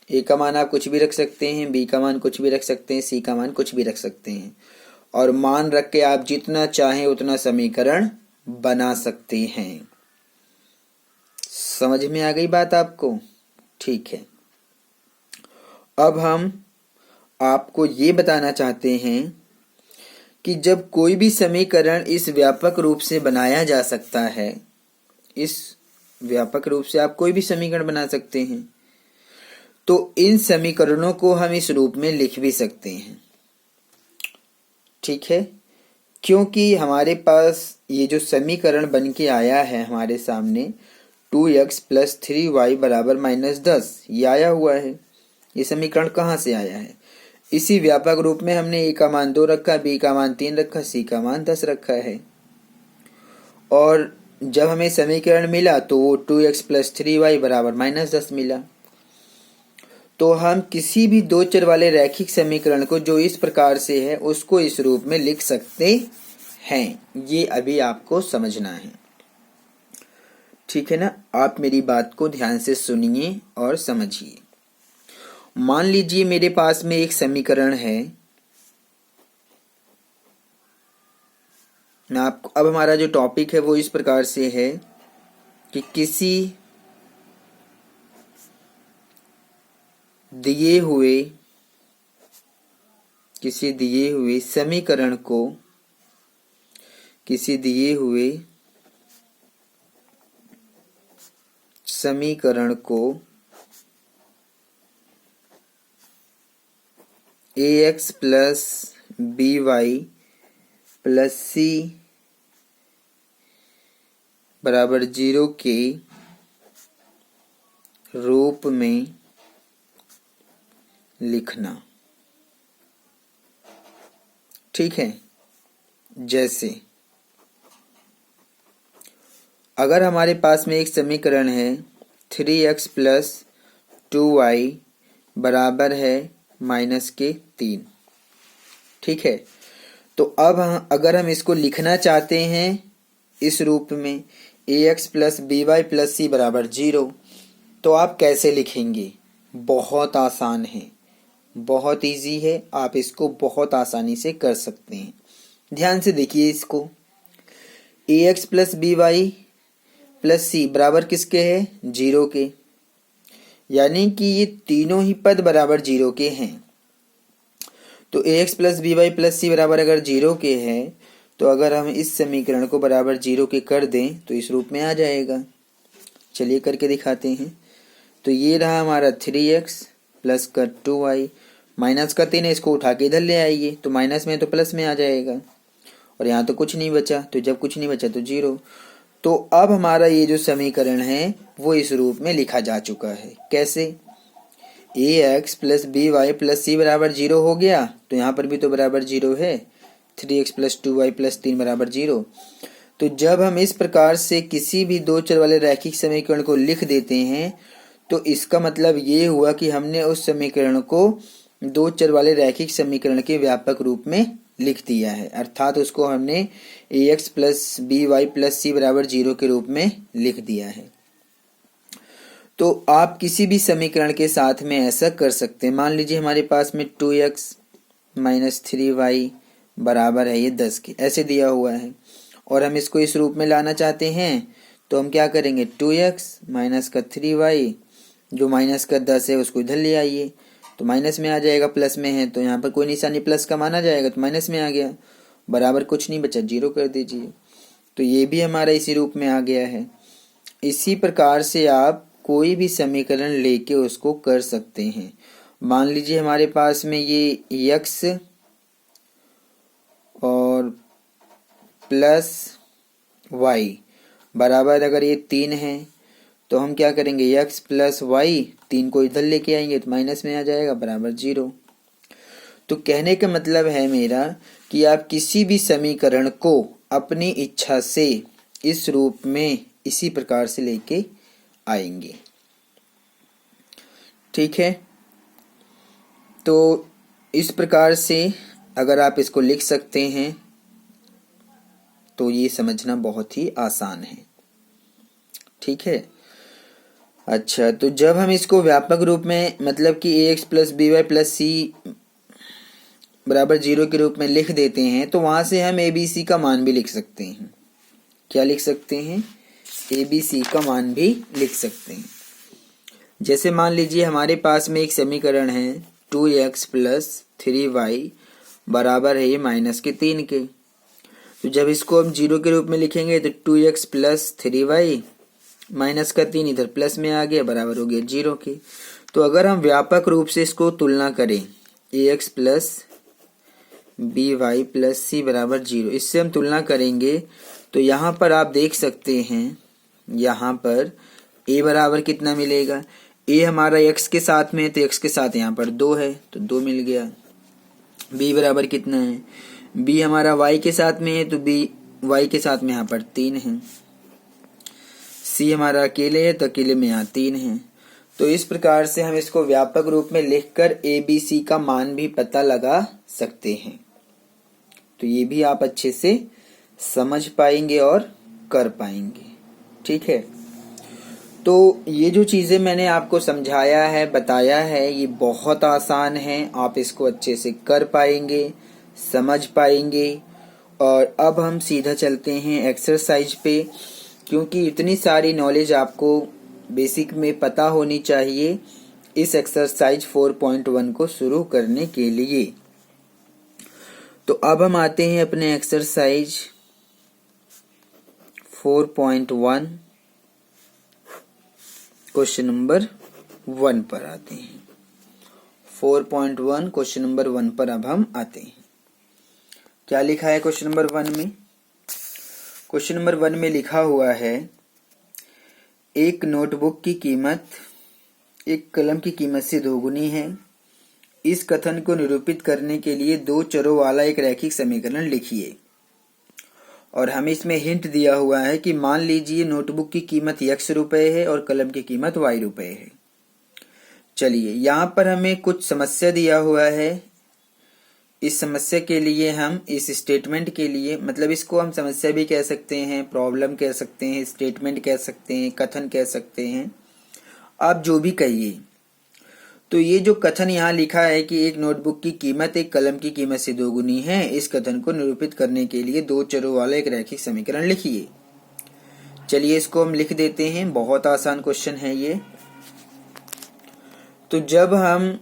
a का मान आप कुछ भी रख सकते हैं, b का मान कुछ भी रख सकते हैं, c का मान कुछ भी रख सकते हैं, और मान रख के आप जितना चाहें उतना समीकरण बना सकते हैं। समझ में आ गई बात आपको? ठीक है, अब हम आपको ये बताना चाहते हैं कि जब कोई भी समीकरण इस व्यापक रूप से बनाया जा सकता है, इस व्यापक रूप से आप कोई भी समीकरण बना सकते हैं, तो इन समीकरणों को हम इस रूप में लिख भी सकते हैं, ठीक है, क्योंकि हमारे पास ये जो समीकरण बन के आया है हमारे सामने 2x प्लस 3y बराबर -10, ये आया हुआ है। ये समीकरण कहाँ से आया है? इसी व्यापक रूप में हमने a का मान 2 रखा, b का मान 3 रखा, c का मान 10 रखा है। और जब हमें समीकरण मिला तो वो 2x प्लस 3y बराबर -10 मिला। तो हम किसी भी दो चर वाले रैखिक समीकरण को जो इस प्रकार से है उसको इस रूप में लिख सकते हैं। ये अभी आपको समझना है, ठीक है ना। आप मेरी बात को ध्यान से सुनिए और समझिए। मान लीजिए मेरे पास में एक समीकरण है, मैं आपको अब हमारा जो टॉपिक है वो इस प्रकार से है कि किसी दिए हुए समीकरण को ax plus by plus c बराबर 0 के रूप में लिखना, ठीक है। जैसे अगर हमारे पास में एक समीकरण है 3x प्लस 2y बराबर है -3, ठीक है। तो अब अगर हम इसको लिखना चाहते हैं इस रूप में ax plus by plus c बराबर 0, तो आप कैसे लिखेंगे? बहुत आसान है, बहुत इजी है, आप इसको बहुत आसानी से कर सकते हैं। ध्यान से देखिए इसको, ax plus by plus c बराबर किसके है? 0 के, यानी कि ये तीनों ही पद बराबर 0 के हैं। तो ax plus by plus c बराबर अगर 0 के हैं तो अगर हम इस समीकरण को बराबर 0 के कर दें तो इस रूप में आ जाएगा। चलिए करके दिखाते हैं। तो ये रहा हमारा 3x प्लस का 2y, माइनस का 3 है, इसको उठा के इधर ले आइए तो माइनस में तो प्लस में आ जाएगा, और यहाँ तो कुछ नहीं बचा, तो जब कुछ नहीं बचा तो 0। तो अब हमारा ये जो समीकरण है वो इस रूप में लिखा जा चुका है। कैसे? ax plus by plus c बराबर 0 हो गया, तो यहाँ पर भी तो बराबर 0 है, 3x प्लस 2y प्लस 3 बराबर 0। तो जब हम इस प्रकार से किसी भी दो चर वाले रैखिक समीकरण को लिख देते हैं तो इसका मतलब ये हुआ कि हमने उस समीकरण को दो चर वाले रैखिक समीकरण के व्यापक रूप में लिख दिया है, अर्थात उसको हमने ax plus by plus c बराबर 0 के रूप में लिख दिया है। तो आप किसी भी समीकरण के साथ में ऐसा कर सकते हैं। मान लीजिए हमारे पास में 2x माइनस 3y बराबर है ये 10 के, ऐसे दिया हुआ है, और हम इसको इस रूप में लाना चाहते हैं तो हम क्या करेंगे? 2x माइनस का 3y, जो माइनस का 10 है उसको इधर ले आइए तो माइनस में आ जाएगा, प्लस में है तो यहाँ पर कोई निशानी प्लस का माना जाएगा तो माइनस में आ गया, बराबर कुछ नहीं बचा, 0 कर दीजिए। तो ये भी हमारा इसी रूप में आ गया है। इसी प्रकार से आप कोई भी समीकरण लेके उसको कर सकते हैं। मान लीजिए हमारे पास में ये x और प्लस y बराबर अगर ये 3 है तो हम क्या करेंगे? x प्लस y, 3 को इधर लेके आएंगे तो माइनस में आ जाएगा, बराबर 0। तो कहने का मतलब है मेरा कि आप किसी भी समीकरण को अपनी इच्छा से इस रूप में इसी प्रकार से लेके आएंगे, ठीक है। तो इस प्रकार से अगर आप इसको लिख सकते हैं तो ये समझना बहुत ही आसान है, ठीक है। अच्छा, तो जब हम इसको व्यापक रूप में मतलब कि ax plus by plus c बराबर 0 के रूप में लिख देते हैं तो वहां से हम abc का मान भी लिख सकते हैं। क्या लिख सकते हैं? abc का मान भी लिख सकते हैं। जैसे मान लीजिए हमारे पास में एक समीकरण है 2x प्लस 3y बराबर है ये -3 के। तो जब इसको हम 0 के रूप में लिखेंगे तो 2x प्लस 3y माइनस का 3 इधर प्लस में आ गया, बराबर हो गया 0 के। तो अगर हम व्यापक रूप से इसको तुलना करें ax plus b y plus c बराबर 0, इससे हम तुलना करेंगे तो यहाँ पर आप देख सकते हैं, यहाँ पर a बराबर कितना मिलेगा। a हमारा x के साथ में है तो x के साथ यहाँ पर 2 है तो 2 मिल गया। b बराबर कितना है, b हमारा y के साथ में है तो b y के साथ में यहाँ पर 3 है। c हमारा अकेले है तो अकेले में यहाँ 3 है। तो इस प्रकार से हम इसको व्यापक रूप में लिखकर a b c का मान भी पता लगा सकते हैं। तो ये भी आप अच्छे से समझ पाएंगे और कर पाएंगे। ठीक है, तो ये जो चीज़ें मैंने आपको समझाया है, बताया है, ये बहुत आसान है। आप इसको अच्छे से कर पाएंगे, समझ पाएंगे। और अब हम सीधा चलते हैं एक्सरसाइज पे, क्योंकि इतनी सारी नॉलेज आपको बेसिक में पता होनी चाहिए इस एक्सरसाइज 4.1 को शुरू करने के लिए। तो अब हम आते हैं अपने एक्सरसाइज 4.1 क्वेश्चन नंबर 1 पर आते हैं। 4.1 क्वेश्चन नंबर 1 पर अब हम आते हैं। क्या लिखा है क्वेश्चन नंबर 1 में? क्वेश्चन नंबर 1 में लिखा हुआ है, एक नोटबुक की कीमत एक कलम की कीमत से दोगुनी है। इस कथन को निरूपित करने के लिए दो चरों वाला एक रैखिक समीकरण लिखिए। और हमें इसमें हिंट दिया हुआ है कि मान लीजिए नोटबुक की कीमत x रुपए है और कलम की कीमत y रुपए है। चलिए, यहाँ पर हमें कुछ समस्या दिया हुआ है। इस समस्या के लिए हम इस स्टेटमेंट के लिए, मतलब इसको हम समस्या भी कह सकते हैं, प्रॉब्लम कह सकते हैं, स्टेटमेंट कह सकते हैं, कथन कह सकते हैं, आप जो भी कहिए। तो ये जो कथन यहाँ लिखा है कि एक नोटबुक की कीमत एक कलम की कीमत से दोगुनी है, इस कथन को निरूपित करने के लिए दो चरों वाला एक रैखिक समीकरण लिखिए। चलिए इसको हम लिख देते हैं, बहुत आसान क्वेश्चन है ये। तो जब हम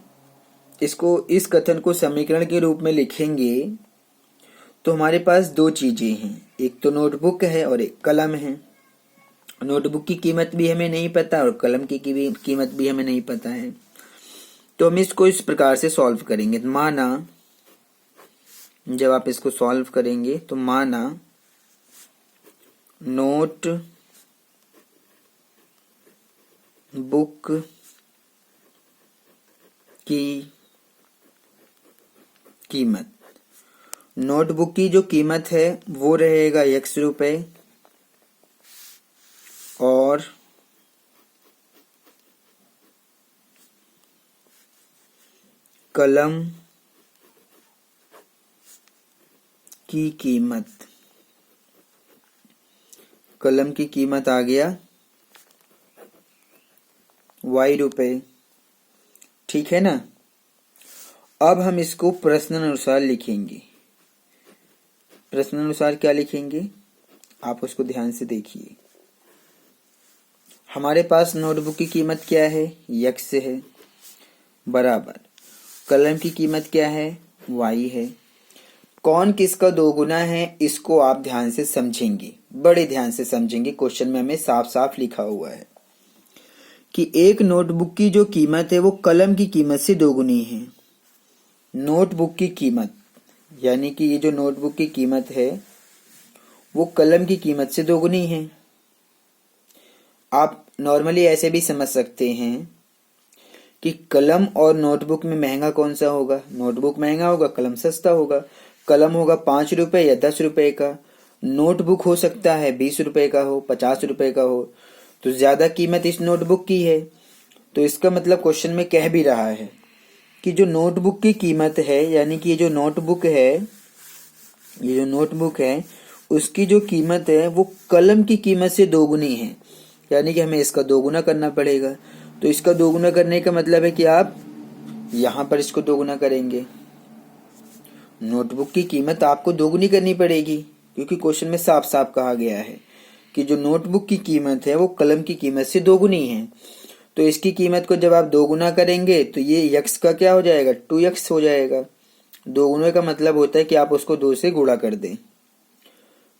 इसको इस कथन को समीकरण के रूप में लिखेंगे तो हमारे पास दो चीजें हैं, एक तो नोटबुक है और एक कलम है। नोटबुक की कीमत भी हमें नहीं पता और कलम की कीमत भी हमें नहीं पता है। तो हम इसको इस प्रकार से सॉल्व करेंगे। माना, जब आप इसको सॉल्व करेंगे तो माना नोट बुक की कीमत, नोटबुक की जो कीमत है वो रहेगा x रुपए और कलम की कीमत, कलम की कीमत आ गया y रुपए। ठीक है ना। अब हम इसको प्रश्नानुसार लिखेंगे। प्रश्नानुसार क्या लिखेंगे आप उसको ध्यान से देखिए। हमारे पास नोटबुक की कीमत क्या है, x है, बराबर कलम की कीमत क्या है, y है। कौन किसका दोगुना है इसको आप ध्यान से समझेंगे, बड़े ध्यान से समझेंगे। क्वेश्चन में हमें साफ साफ लिखा हुआ है कि एक नोटबुक की जो कीमत है वो कलम की कीमत से दोगुनी है। नोटबुक की कीमत यानी कि ये जो नोटबुक की कीमत है वो कलम की कीमत से दोगुनी है। आप नॉर्मली ऐसे भी समझ सकते हैं कि कलम और नोटबुक में महंगा कौन सा होगा, नोटबुक महंगा होगा, कलम सस्ता होगा। कलम होगा 5 रुपए या 10 रुपए का, नोटबुक हो सकता है 20 रुपए का हो, 50 रुपए का हो, तो ज्यादा कीमत इस नोटबुक की है। तो इसका मतलब क्वेश्चन में कह भी रहा है कि जो नोटबुक की कीमत है, यानी कि ये जो नोटबुक है, ये जो नोटबुक है उसकी जो कीमत है वो कलम की कीमत से दोगुनी है, यानी कि हमें इसका दोगुना करना पड़ेगा। तो इसका दोगुना करने का मतलब है कि आप यहाँ पर इसको दोगुना करेंगे। नोटबुक की कीमत आपको दोगुनी करनी पड़ेगी, क्योंकि क्वेश्चन में साफ साफ कहा गया है कि जो नोटबुक की कीमत है वो कलम की कीमत से दोगुनी है। तो इसकी कीमत को जब आप दोगुना करेंगे तो ये x का क्या हो जाएगा, 2x हो जाएगा। दोगुने का मतलब होता है कि आप उसको 2 से गुणा कर दें।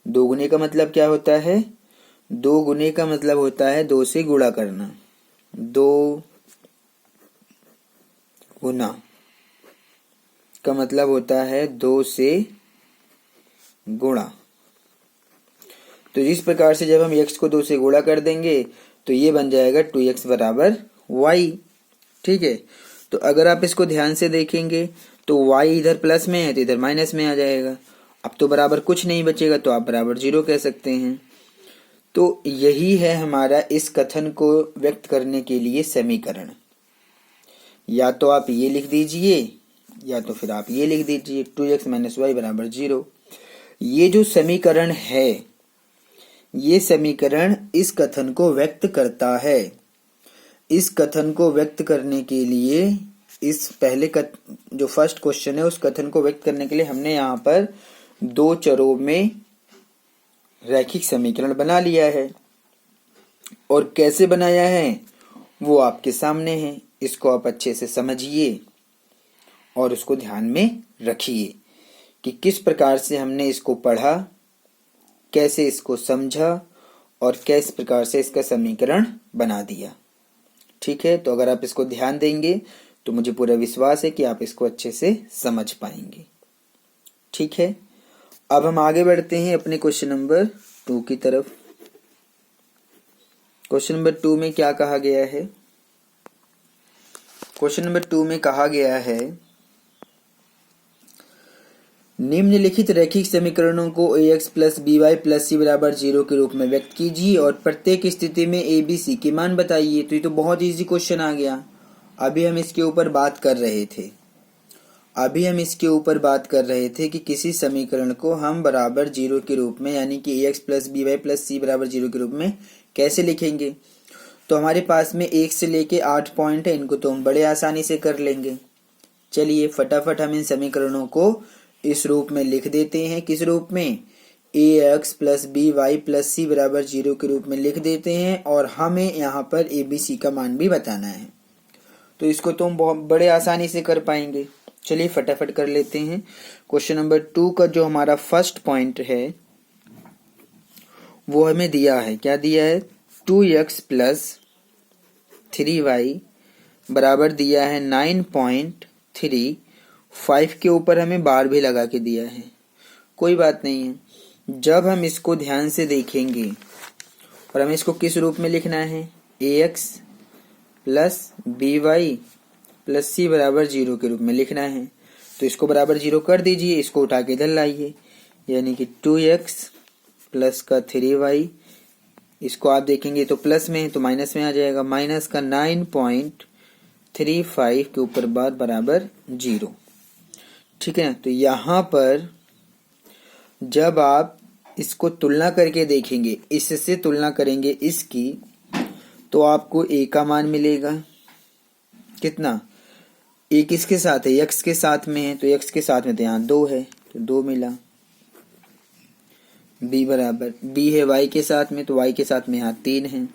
दोगुने का मतलब क्या होता है, दो गुने का मतलब होता है 2 से गुणा करना। 2 गुना का मतलब होता है 2 से गुणा। तो जिस प्रकार से जब हम x को 2 से गुणा कर देंगे तो ये बन जाएगा 2x बराबर y। ठीक है, तो अगर आप इसको ध्यान से देखेंगे तो y इधर प्लस में है तो इधर माइनस में आ जाएगा। अब तो बराबर कुछ नहीं बचेगा तो आप बराबर 0 कह सकते हैं। तो यही है हमारा इस कथन को व्यक्त करने के लिए समीकरण। या तो आप ये लिख दीजिए या तो फिर आप ये लिख दीजिए 2x माइनस वाई बराबर 0। ये जो समीकरण है, ये समीकरण इस कथन को व्यक्त करता है। इस कथन को व्यक्त करने के लिए इस पहले जो फर्स्ट क्वेश्चन है उस कथन को व्यक्त करने के लिए हमने यहाँ पर 2 चरों में रैखिक समीकरण बना लिया है। और कैसे बनाया है वो आपके सामने है। इसको आप अच्छे से समझिए और उसको ध्यान में रखिए कि किस प्रकार से हमने इसको पढ़ा, कैसे इसको समझा और किस प्रकार से इसका समीकरण बना दिया। ठीक है, तो अगर आप इसको ध्यान देंगे तो मुझे पूरा विश्वास है कि आप इसको अच्छे से समझ पाएंगे। ठीक है, अब हम आगे बढ़ते हैं अपने क्वेश्चन नंबर 2 की तरफ। क्वेश्चन नंबर 2 में क्या कहा गया है? क्वेश्चन नंबर 2 में कहा गया है निम्नलिखित रैखिक समीकरणों को ax plus b y plus c बराबर 0 के रूप में व्यक्त कीजिए और प्रत्येक स्थिति में a b c के मान बताइए। तो ये तो बहुत इजी क्वेश्चन आ गया। अभी हम इसके ऊपर बात कर रहे थे कि किसी समीकरण को हम बराबर 0 के रूप में यानी कि ax plus b y plus c बराबर 0 के रूप में कैसे लिखेंगे। तो हमारे पास में 1 से लेके 8 पॉइंट है, इनको तो हम बड़े आसानी से कर लेंगे। चलिए फटाफट हम इन समीकरणों को इस रूप में लिख देते हैं। किस रूप में? ax plus b y plus c बराबर 0 के रूप में लिख देते हैं और हमें यहाँ पर ए बी सी का मान भी बताना है। तो इसको तो हम बहुत बड़े आसानी से कर पाएंगे। चलिए फटाफट कर लेते हैं। क्वेश्चन नंबर 2 का जो हमारा फर्स्ट पॉइंट है वो हमें दिया है। क्या दिया है? 2x प्लस 3y बराबर दिया है 9.3। 5 के ऊपर हमें बार भी लगा के दिया है। कोई बात नहीं है। जब हम इसको ध्यान से देखेंगे और हमें इसको किस रूप में लिखना है? ax plus b y plus c बराबर 0 के रूप में लिखना है। तो इसको बराबर 0 कर दीजिए, इसको उठा के इधर लाइए, यानी कि 2x प्लस का 3y। इसको आप देखेंगे तो प्लस में है तो माइनस में आ जाएगा। माइनस का 9.35 के ऊपर बार बराबर 0। ठीक है, तो यहाँ पर जब आप इसको तुलना करके देखेंगे, इससे तुलना करेंगे इसकी, तो आपको a का मान मिलेगा। कितना? a किसके साथ है? x के साथ में है, तो x के साथ में तो यहाँ 2 है तो 2 मिला। b बराबर b है y के साथ में, तो y के साथ में यहाँ 3 है।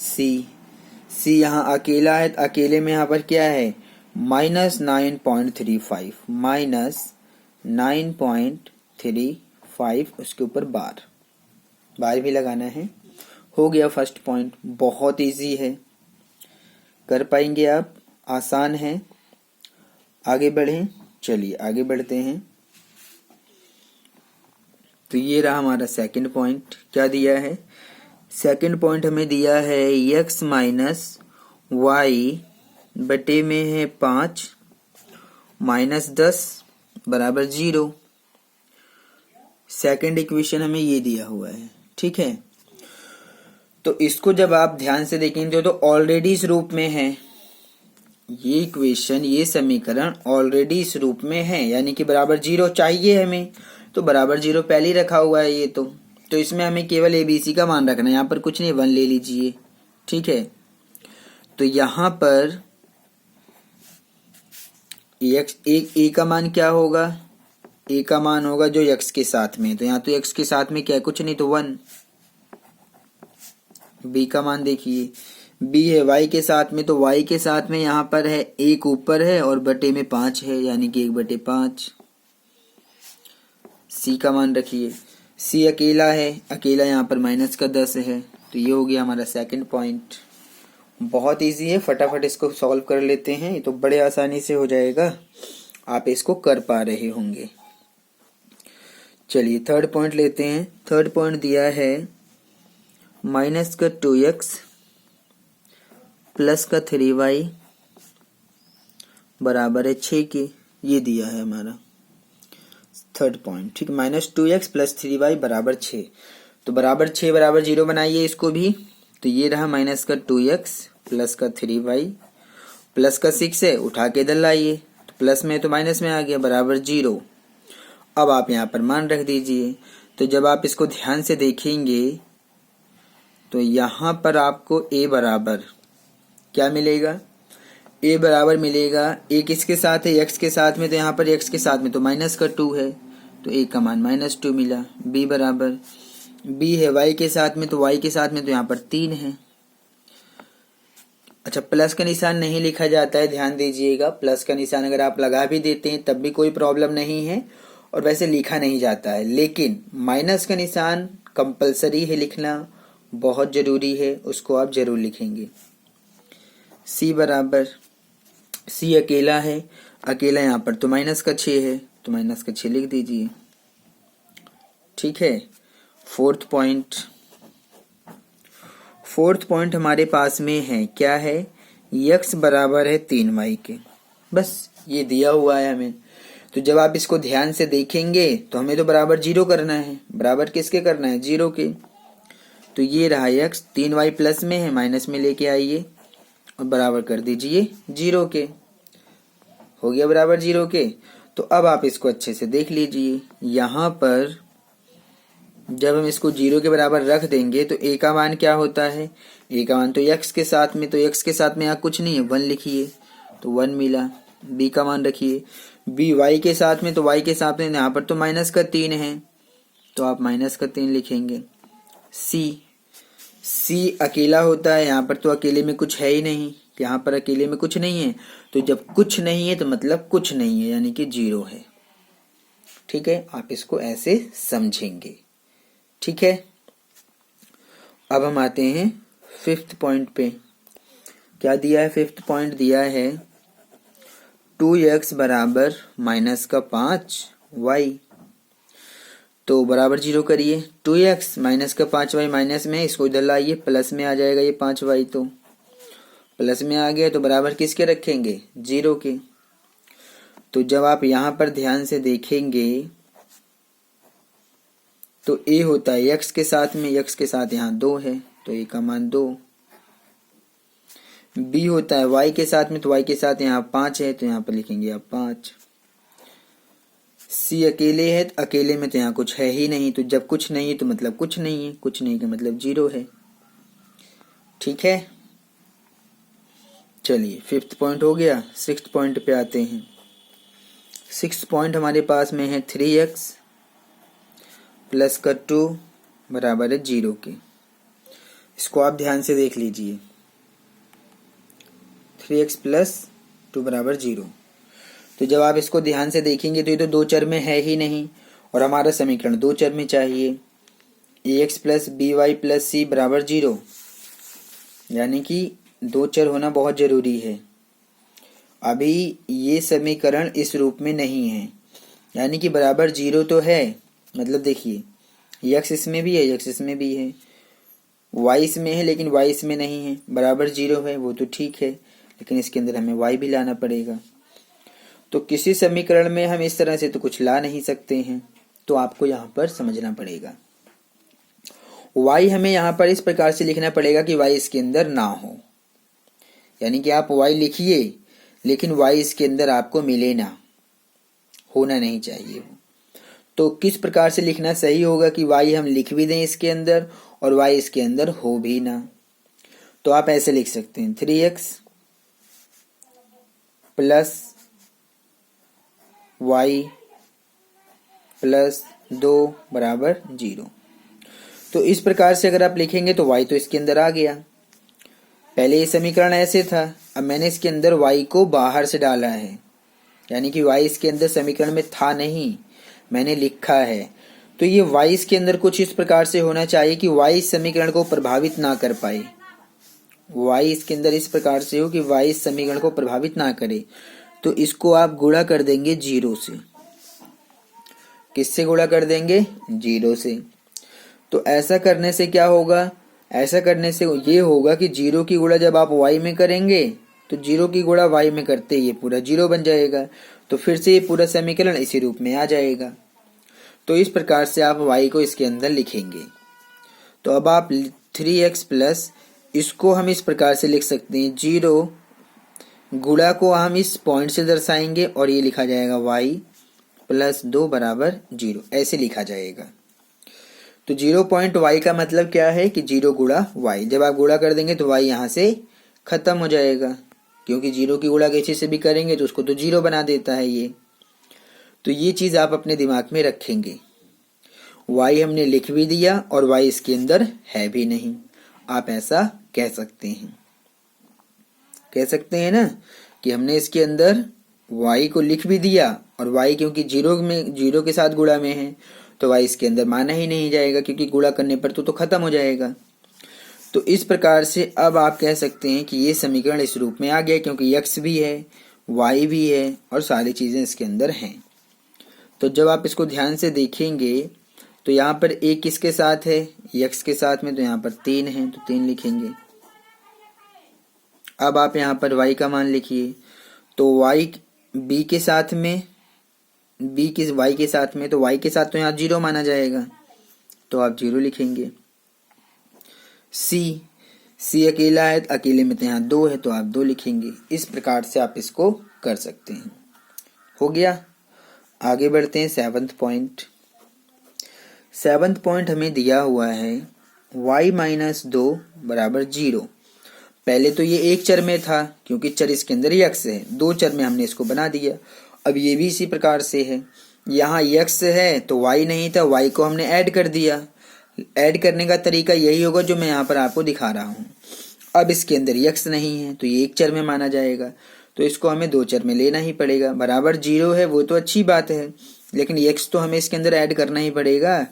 c यहाँ अकेला है, तो अकेले में यहाँ पर क्या है? माइनस 9.35 माइनस 9.35 उसके ऊपर बार भी लगाना है। हो गया फर्स्ट पॉइंट। बहुत इजी है, कर पाएंगे आप, आसान है। आगे बढ़ें। चलिए आगे बढ़ते हैं। तो ये रहा हमारा सेकंड पॉइंट। क्या दिया है? सेकंड पॉइंट हमें दिया है x माइनस वाई बटे में है 5 माइनस 10 बराबर 0। सेकंड इक्वेशन हमें ये दिया हुआ है। ठीक है, तो इसको जब आप ध्यान से देखेंगे तो ऑलरेडी इस रूप में है। ये इक्वेशन, ये समीकरण ऑलरेडी इस रूप में है, यानी कि बराबर 0 चाहिए हमें, तो बराबर 0 पहले ही रखा हुआ है ये तो इसमें हमें केवल ए बी सी का मान रखना है। यहाँ पर कुछ नहीं, 1 ले लीजिए। ठीक है, तो यहाँ पर ए का मान क्या होगा? ए का मान होगा जो x के साथ में, तो यहाँ तो x के साथ में क्या है? कुछ नहीं, तो 1। b का मान देखिए, b है y के साथ में, तो y के साथ में यहाँ पर है 1 ऊपर है और बटे में 5 है, यानी कि 1/5। c का मान रखिए, c अकेला है, अकेला यहाँ पर माइनस का 10 है। तो ये हो गया हमारा सेकंड पॉइंट। बहुत इजी है, फटाफट इसको सॉल्व कर लेते हैं। ये तो बड़े आसानी से हो जाएगा, आप इसको कर पा रहे होंगे। चलिए थर्ड पॉइंट लेते हैं। थर्ड पॉइंट दिया है माइनस का 2x प्लस का 3y बराबर है 6 के। ये दिया है हमारा थर्ड पॉइंट, ठीक। -2x प्लस 3y बराबर 6। तो बराबर 6 बराबर 0 बनाइए इसको भी। तो ये रहा माइनस का 2x प्लस का 3y प्लस का 6 है, उठा के इधर लाइए, तो प्लस में तो माइनस में आ गया, बराबर 0। अब आप यहाँ पर मान रख दीजिए। तो जब आप इसको ध्यान से देखेंगे तो यहाँ पर आपको a बराबर क्या मिलेगा, a बराबर मिलेगा, a किसके साथ है, x के साथ में, तो यहाँ पर x के साथ में तो माइनस का 2 है, तो a का मान -2 मिला। b बराबर b है y के साथ में, तो y के साथ में तो यहाँ पर 3 है। अच्छा, प्लस का निशान नहीं लिखा जाता है, ध्यान दीजिएगा। प्लस का निशान अगर आप लगा भी देते हैं तब भी कोई प्रॉब्लम नहीं है, और वैसे लिखा नहीं जाता है। लेकिन माइनस का निशान कंपलसरी है लिखना, बहुत जरूरी है, उसको आप जरूर लिखेंगे। c बराबर, c अकेला है, अकेला यहाँ पर तो माइनस का 6 है, तो माइनस का 6 लिख दीजिए, ठीक है। फोर्थ पॉइंट हमारे पास में है, क्या है, x बराबर है 3y के। बस ये दिया हुआ है हमें। तो जब आप इसको ध्यान से देखेंगे तो हमें तो बराबर 0 करना है। बराबर किसके करना है, 0 के। तो ये रहा x, 3y प्लस में है, माइनस में लेके आइए और बराबर कर दीजिए 0 के। हो गया बराबर 0 के। तो अब आप इसको अच्छे से देख लीजिए। यहाँ पर जब हम इसको 0 के बराबर रख देंगे तो a का मान क्या होता है, a का मान तो x के साथ में, तो x के साथ में यहाँ कुछ नहीं है, 1 लिखिए, तो 1 मिला। b का मान रखिए, b y के साथ में, तो y के साथ में यहाँ पर तो माइनस का 3 है, तो आप माइनस का 3 लिखेंगे। c अकेला होता है, यहाँ पर तो अकेले में कुछ है ही नहीं, यहाँ पर अकेले में कुछ नहीं है, तो जब कुछ नहीं है तो मतलब कुछ नहीं है, यानी कि 0 है, ठीक है। आप इसको ऐसे समझेंगे, ठीक है। अब हम आते हैं फिफ्थ पॉइंट पे। क्या दिया है, फिफ्थ पॉइंट दिया है 2x बराबर माइनस का 5y। तो बराबर 0 करिए, 2x माइनस का 5y माइनस में, इसको इधर लाइए, प्लस में आ जाएगा ये 5y, तो प्लस में आ गया, तो बराबर किसके रखेंगे, 0 के। तो जब आप यहाँ पर ध्यान से देखेंगे तो a होता है x के साथ में, x के साथ यहाँ 2 है, तो a का मान 2। b होता है y के साथ में, तो y के साथ यहाँ 5 है, तो यहाँ पर लिखेंगे आप 5। c अकेले है, अकेले में तो यहाँ कुछ है ही नहीं, तो जब कुछ नहीं है तो मतलब कुछ नहीं है, कुछ नहीं का मतलब 0 है, ठीक है। चलिए फिफ्थ पॉइंट हो गया। सिक्स्थ पॉइंट पे आते हैं। सिक्स्थ पॉइंट हमारे पास में है 3x प्लस का 2 बराबर है 0 के। इसको आप ध्यान से देख लीजिए, 3x प्लस 2 बराबर 0। तो जब आप इसको ध्यान से देखेंगे तो ये तो 2 चर में है ही नहीं, और हमारा समीकरण 2 चर में चाहिए। ax plus by plus c बराबर 0, यानी कि 2 चर होना बहुत जरूरी है। अभी ये समीकरण इस रूप में नहीं है, यानी कि बराबर 0 तो है, मतलब देखिए x इसमें भी है, x इसमें भी है, y इसमें है, लेकिन y इसमें नहीं है। बराबर 0 है वो तो ठीक है, लेकिन इसके अंदर हमें y भी लाना पड़ेगा। तो किसी समीकरण में हम इस तरह से तो कुछ ला नहीं सकते हैं, तो आपको यहाँ पर समझना पड़ेगा। y हमें यहाँ पर इस प्रकार से लिखना पड़ेगा कि y इसके अंदर ना हो, यानी कि आप y लिखिए लेकिन y इसके अंदर आपको मिले ना, होना नहीं चाहिए। तो किस प्रकार से लिखना सही होगा कि y हम लिख भी दें इसके अंदर और y इसके अंदर हो भी ना। तो आप ऐसे लिख सकते हैं 3x प्लस y प्लस 2 बराबर 0। तो इस प्रकार से अगर आप लिखेंगे तो y तो इसके अंदर आ गया। पहले ये समीकरण ऐसे था, अब मैंने इसके अंदर y को बाहर से डाला है, यानी कि y इसके अंदर समीकरण में था नहीं, मैंने लिखा है। तो ये y इसके अंदर कुछ इस प्रकार से होना चाहिए कि y इस समीकरण को प्रभावित ना कर पाए, y इसके अंदर इस प्रकार से हो कि y इस समीकरण को प्रभावित ना करे, तो इसको आप गुणा कर देंगे 0 से। किससे गुणा कर देंगे? 0 से। तो ऐसा करने से क्या होगा? ऐसा करने से ये होगा कि 0 की गुणा जब आप y में करेंगे तो 0 की गुणा y में करते ये पूरा 0 बन जाएगा, तो फिर से ये पूरा समीकरण इसी रूप में आ जाएगा। तो इस प्रकार से आप y को इसके अंदर लिखेंगे। तो अब आप 3x प्लस, इसको हम इस प्रकार से लिख सकते हैं, 0 गुणा को हम इस पॉइंट से दर्शाएंगे और ये लिखा जाएगा y प्लस 2 बराबर 0, ऐसे लिखा जाएगा। तो 0 पॉइंट y का मतलब क्या है कि 0 गुणा y। जब आप गुणा कर देंगे तो y यहाँ से खत्म हो जाएगा, क्योंकि 0 की गुणा किसी से भी करेंगे तो उसको तो 0 बना देता है ये। तो ये चीज़ आप अपने दिमाग में रखेंगे। y हमने लिख भी दिया और y इसके अंदर है भी नहीं, आप ऐसा कह सकते हैं। कह सकते हैं ना कि हमने इसके अंदर y को लिख भी दिया और y क्योंकि 0 के साथ गुणा में है तो y इसके अंदर माना ही नहीं जाएगा, क्योंकि गुणा करने पर तो खत्म हो जाएगा। तो इस प्रकार से अब आप कह सकते हैं कि ये समीकरण इस रूप में आ गया, क्योंकि x भी है, y भी है और सारी चीज़ें इसके अंदर हैं। तो जब आप इसको ध्यान से देखेंगे तो यहाँ पर a किसके साथ है? x के साथ में, तो यहाँ पर 3 है तो 3 लिखेंगे। अब आप यहाँ पर y का मान लिखिए, तो y b के साथ में, b किस y के साथ में, तो y के साथ तो यहाँ 0 माना जाएगा तो आप 0 लिखेंगे। c अकेला है, अकेले में तो यहाँ 2 है तो आप 2 लिखेंगे। इस प्रकार से आप इसको कर सकते हैं। हो गया। आगे बढ़ते हैं 7th पॉइंट। 7th पॉइंट हमें दिया हुआ है y माइनस 2 बराबर 0। पहले तो ये एक चर में था, क्योंकि चर इसके अंदर x है, 2 चर में हमने इसको बना दिया। अब ये भी इसी प्रकार से है, यहाँ x है तो y नहीं था, y को हमने ऐड कर दिया। ऐड करने का तरीका यही होगा जो मैं यहाँ पर आपको दिखा रहा हूँ। अब इसके अंदर x नहीं है तो ये एक चर में माना जाएगा, तो इसको हमें 2 चर में लेना ही पड़ेगा। बराबर 0 है वो तो अच्छी बात है, लेकिन x तो हमें इसके अंदर ऐड करना ही पड़ेगा,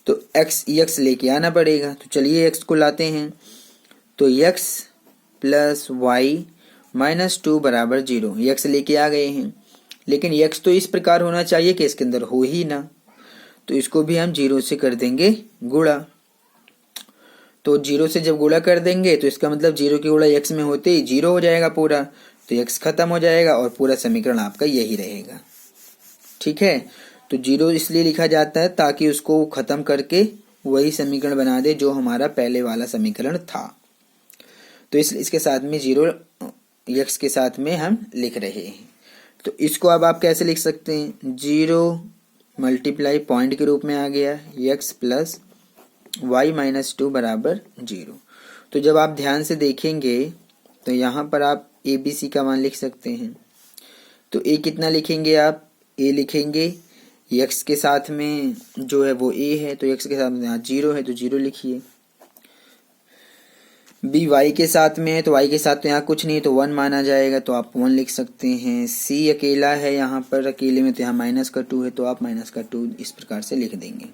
तो x लेके आना पड़ेगा। तो चलिए x को लाते हैं, तो x प्लस y माइनस 2 बराबर 0, x लेके आ गए हैं। लेकिन x तो इस प्रकार होना चाहिए कि इसके अंदर हो ही ना, तो इसको भी हम 0 से कर देंगे गुणा। तो 0 से जब गुणा कर देंगे तो इसका मतलब 0 की गुणा x में होते ही 0 हो जाएगा पूरा, तो x खत्म हो जाएगा और पूरा समीकरण आपका यही रहेगा। ठीक है, तो 0 इसलिए लिखा जाता है ताकि उसको खत्म करके वही समीकरण बना दे जो हमारा पहले वाला समीकरण था। तो इसके साथ में 0 x के साथ में हम लिख रहे हैं। तो इसको अब आप कैसे लिख सकते हैं? 0 मल्टीप्लाई पॉइंट के रूप में आ गया x प्लस y माइनस 2 बराबर 0। तो जब आप ध्यान से देखेंगे तो यहाँ पर आप a b c का मान लिख सकते हैं। तो a कितना लिखेंगे आप? a लिखेंगे, x के साथ में जो है वो a है तो x के साथ में यहाँ 0 है तो 0 लिखिए। b y के साथ में है तो y के साथ तो यहाँ कुछ नहीं है तो 1 माना जाएगा तो आप 1 लिख सकते हैं। c अकेला है यहाँ पर, अकेले में तो यहाँ माइनस का 2 है तो आप माइनस का 2 इस प्रकार से लिख देंगे।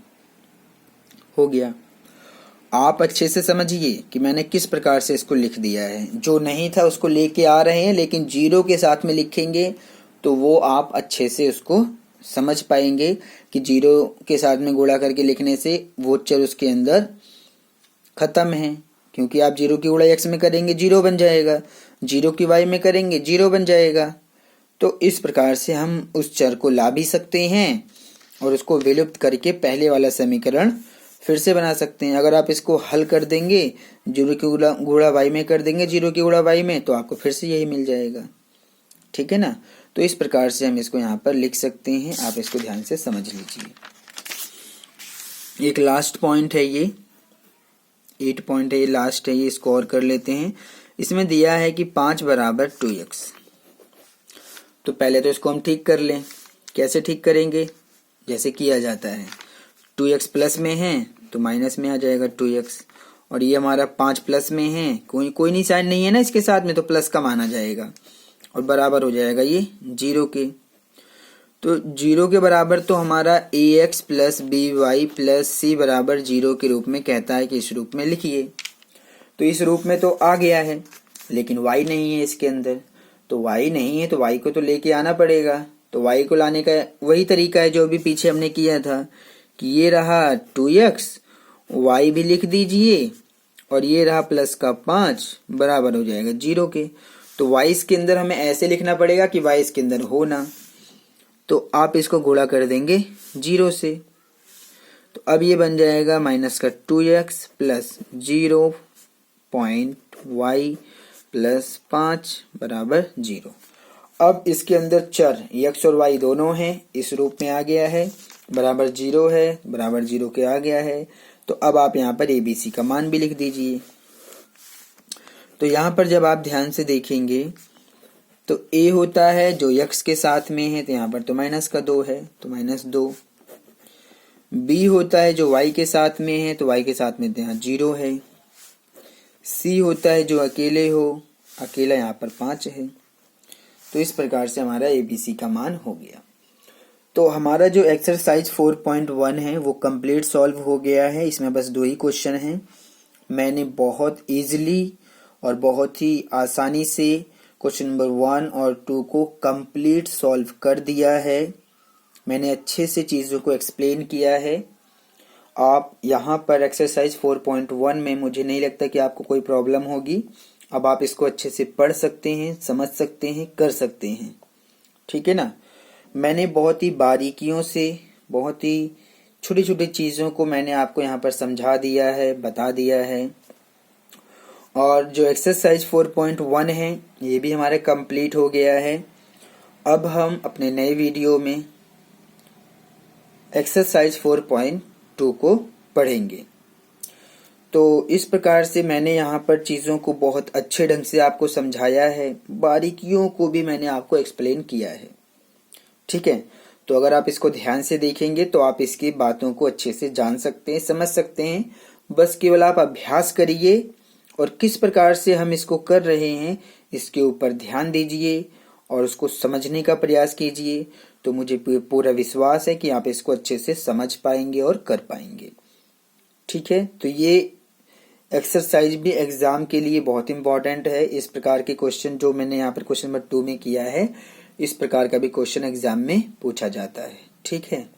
हो गया। आप अच्छे से समझिए कि मैंने किस प्रकार से इसको लिख दिया है। जो नहीं था उसको लेके आ रहे हैं, लेकिन 0 के साथ में लिखेंगे तो वो आप अच्छे से उसको समझ पाएंगे कि 0 के साथ में गुणा करके लिखने से वो चर उसके अंदर खत्म है, क्योंकि आप 0 की गुणा x में करेंगे 0 बन जाएगा, 0 की y में करेंगे 0 बन जाएगा। तो इस प्रकार से हम उस चर को ला भी सकते हैं और उसको विलुप्त करके पहले वाला समीकरण फिर से बना सकते हैं। अगर आप इसको हल कर देंगे, 0 की गुणा y में कर देंगे 0 की गुणा y में, तो आपको फिर से यही मिल जाएगा। ठीक है ना? तो इस प्रकार से हम इसको यहाँ पर लिख सकते हैं। आप इसको ध्यान से समझ लीजिए। एक लास्ट पॉइंट है ये, 8 पॉइंट है ये, लास्ट है ये, इसको और कर लेते हैं। इसमें दिया है कि 5 बराबर 2x। तो पहले तो इसको हम ठीक कर लें। कैसे ठीक करेंगे? जैसे किया जाता है, 2x प्लस में है तो माइनस में आ जाएगा 2x, और ये हमारा 5 प्लस में है, कोई नहीं साइन नहीं है ना इसके साथ में, तो प्लस का माना जाएगा और बराबर हो जाएगा ये 0 के। तो 0 के बराबर तो हमारा ax plus by plus c बराबर 0 के रूप में कहता है कि इस रूप में लिखिए। तो इस रूप में तो आ गया है, लेकिन y नहीं है इसके अंदर। तो y नहीं है तो y को तो लेके आना पड़ेगा। तो y को लाने का वही तरीका है जो अभी पीछे हमने किया था कि ये रहा 2x, y भी लिख दीजिए, और ये रहा प्लस का 5 बराबर हो जाएगा 0 के। तो y इसके अंदर हमें ऐसे लिखना पड़ेगा कि y इसके अंदर हो ना, तो आप इसको गुणा कर देंगे 0 से। तो अब ये बन जाएगा माइनस का 2x प्लस 0.y प्लस 5 बराबर 0। अब इसके अंदर चर x और y दोनों हैं, इस रूप में आ गया है, बराबर 0 है, बराबर 0 के आ गया है। तो अब आप यहाँ पर ABC का मान भी लिख दीजिए। तो यहाँ पर जब आप ध्यान से देखेंगे तो A होता है जो x के साथ में है, तो यहाँ पर तो माइनस का 2 है, तो माइनस 2। B होता है जो y के साथ में है, तो y के साथ में यहाँ 0 है। C होता है जो अकेले हो, अकेला यहाँ पर 5 है। तो इस प्रकार से हमारा ABC का मान हो गया। तो हमारा जो एक्सरसाइज 4.1 है वो कंप्लीट सॉल्व हो गया है। इसमें बस 2 ही क्वेश्चन हैं। मैंने बहुत इजीली और बहुत ही आसानी से क्वेश्चन नंबर 1 और 2 को कंप्लीट सॉल्व कर दिया है। मैंने अच्छे से चीज़ों को एक्सप्लेन किया है। आप यहाँ पर एक्सरसाइज 4.1 में मुझे नहीं लगता कि आपको कोई प्रॉब्लम होगी। अब आप इसको अच्छे से पढ़ सकते हैं, समझ सकते हैं, कर सकते हैं, ठीक है ना। मैंने बहुत ही बारीकियों से, बहुत ही छोटी छोटी चीज़ों को मैंने आपको यहाँ पर समझा दिया है, बता दिया है। और जो एक्सरसाइज 4.1 है ये भी हमारे कंप्लीट हो गया है। अब हम अपने नए वीडियो में एक्सरसाइज 4.2 को पढ़ेंगे। तो इस प्रकार से मैंने यहाँ पर चीज़ों को बहुत अच्छे ढंग से आपको समझाया है, बारीकियों को भी मैंने आपको एक्सप्लेन किया है, ठीक है। तो अगर आप इसको ध्यान से देखेंगे तो आप इसकी बातों को अच्छे से जान सकते हैं, समझ सकते हैं। बस केवल आप अभ्यास करिए और किस प्रकार से हम इसको कर रहे हैं इसके ऊपर ध्यान दीजिए और उसको समझने का प्रयास कीजिए। तो मुझे पूरा विश्वास है कि आप इसको अच्छे से समझ पाएंगे और कर पाएंगे, ठीक है। तो ये एक्सरसाइज भी एग्जाम के लिए बहुत इंपॉर्टेंट है। इस प्रकार के क्वेश्चन जो मैंने यहाँ पर क्वेश्चन नंबर 2 में किया है, इस प्रकार का भी क्वेश्चन एग्जाम में पूछा जाता है, ठीक है।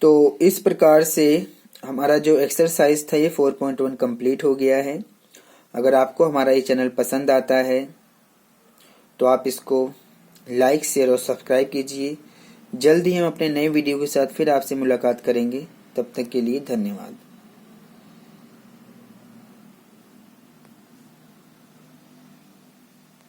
तो इस प्रकार से हमारा जो एक्सरसाइज था ये 4.1 कंप्लीट हो गया है। अगर आपको हमारा ये चैनल पसंद आता है तो आप इसको लाइक, शेयर और सब्सक्राइब कीजिए। जल्द ही हम अपने नए वीडियो के साथ फिर आपसे मुलाकात करेंगे। तब तक के लिए धन्यवाद।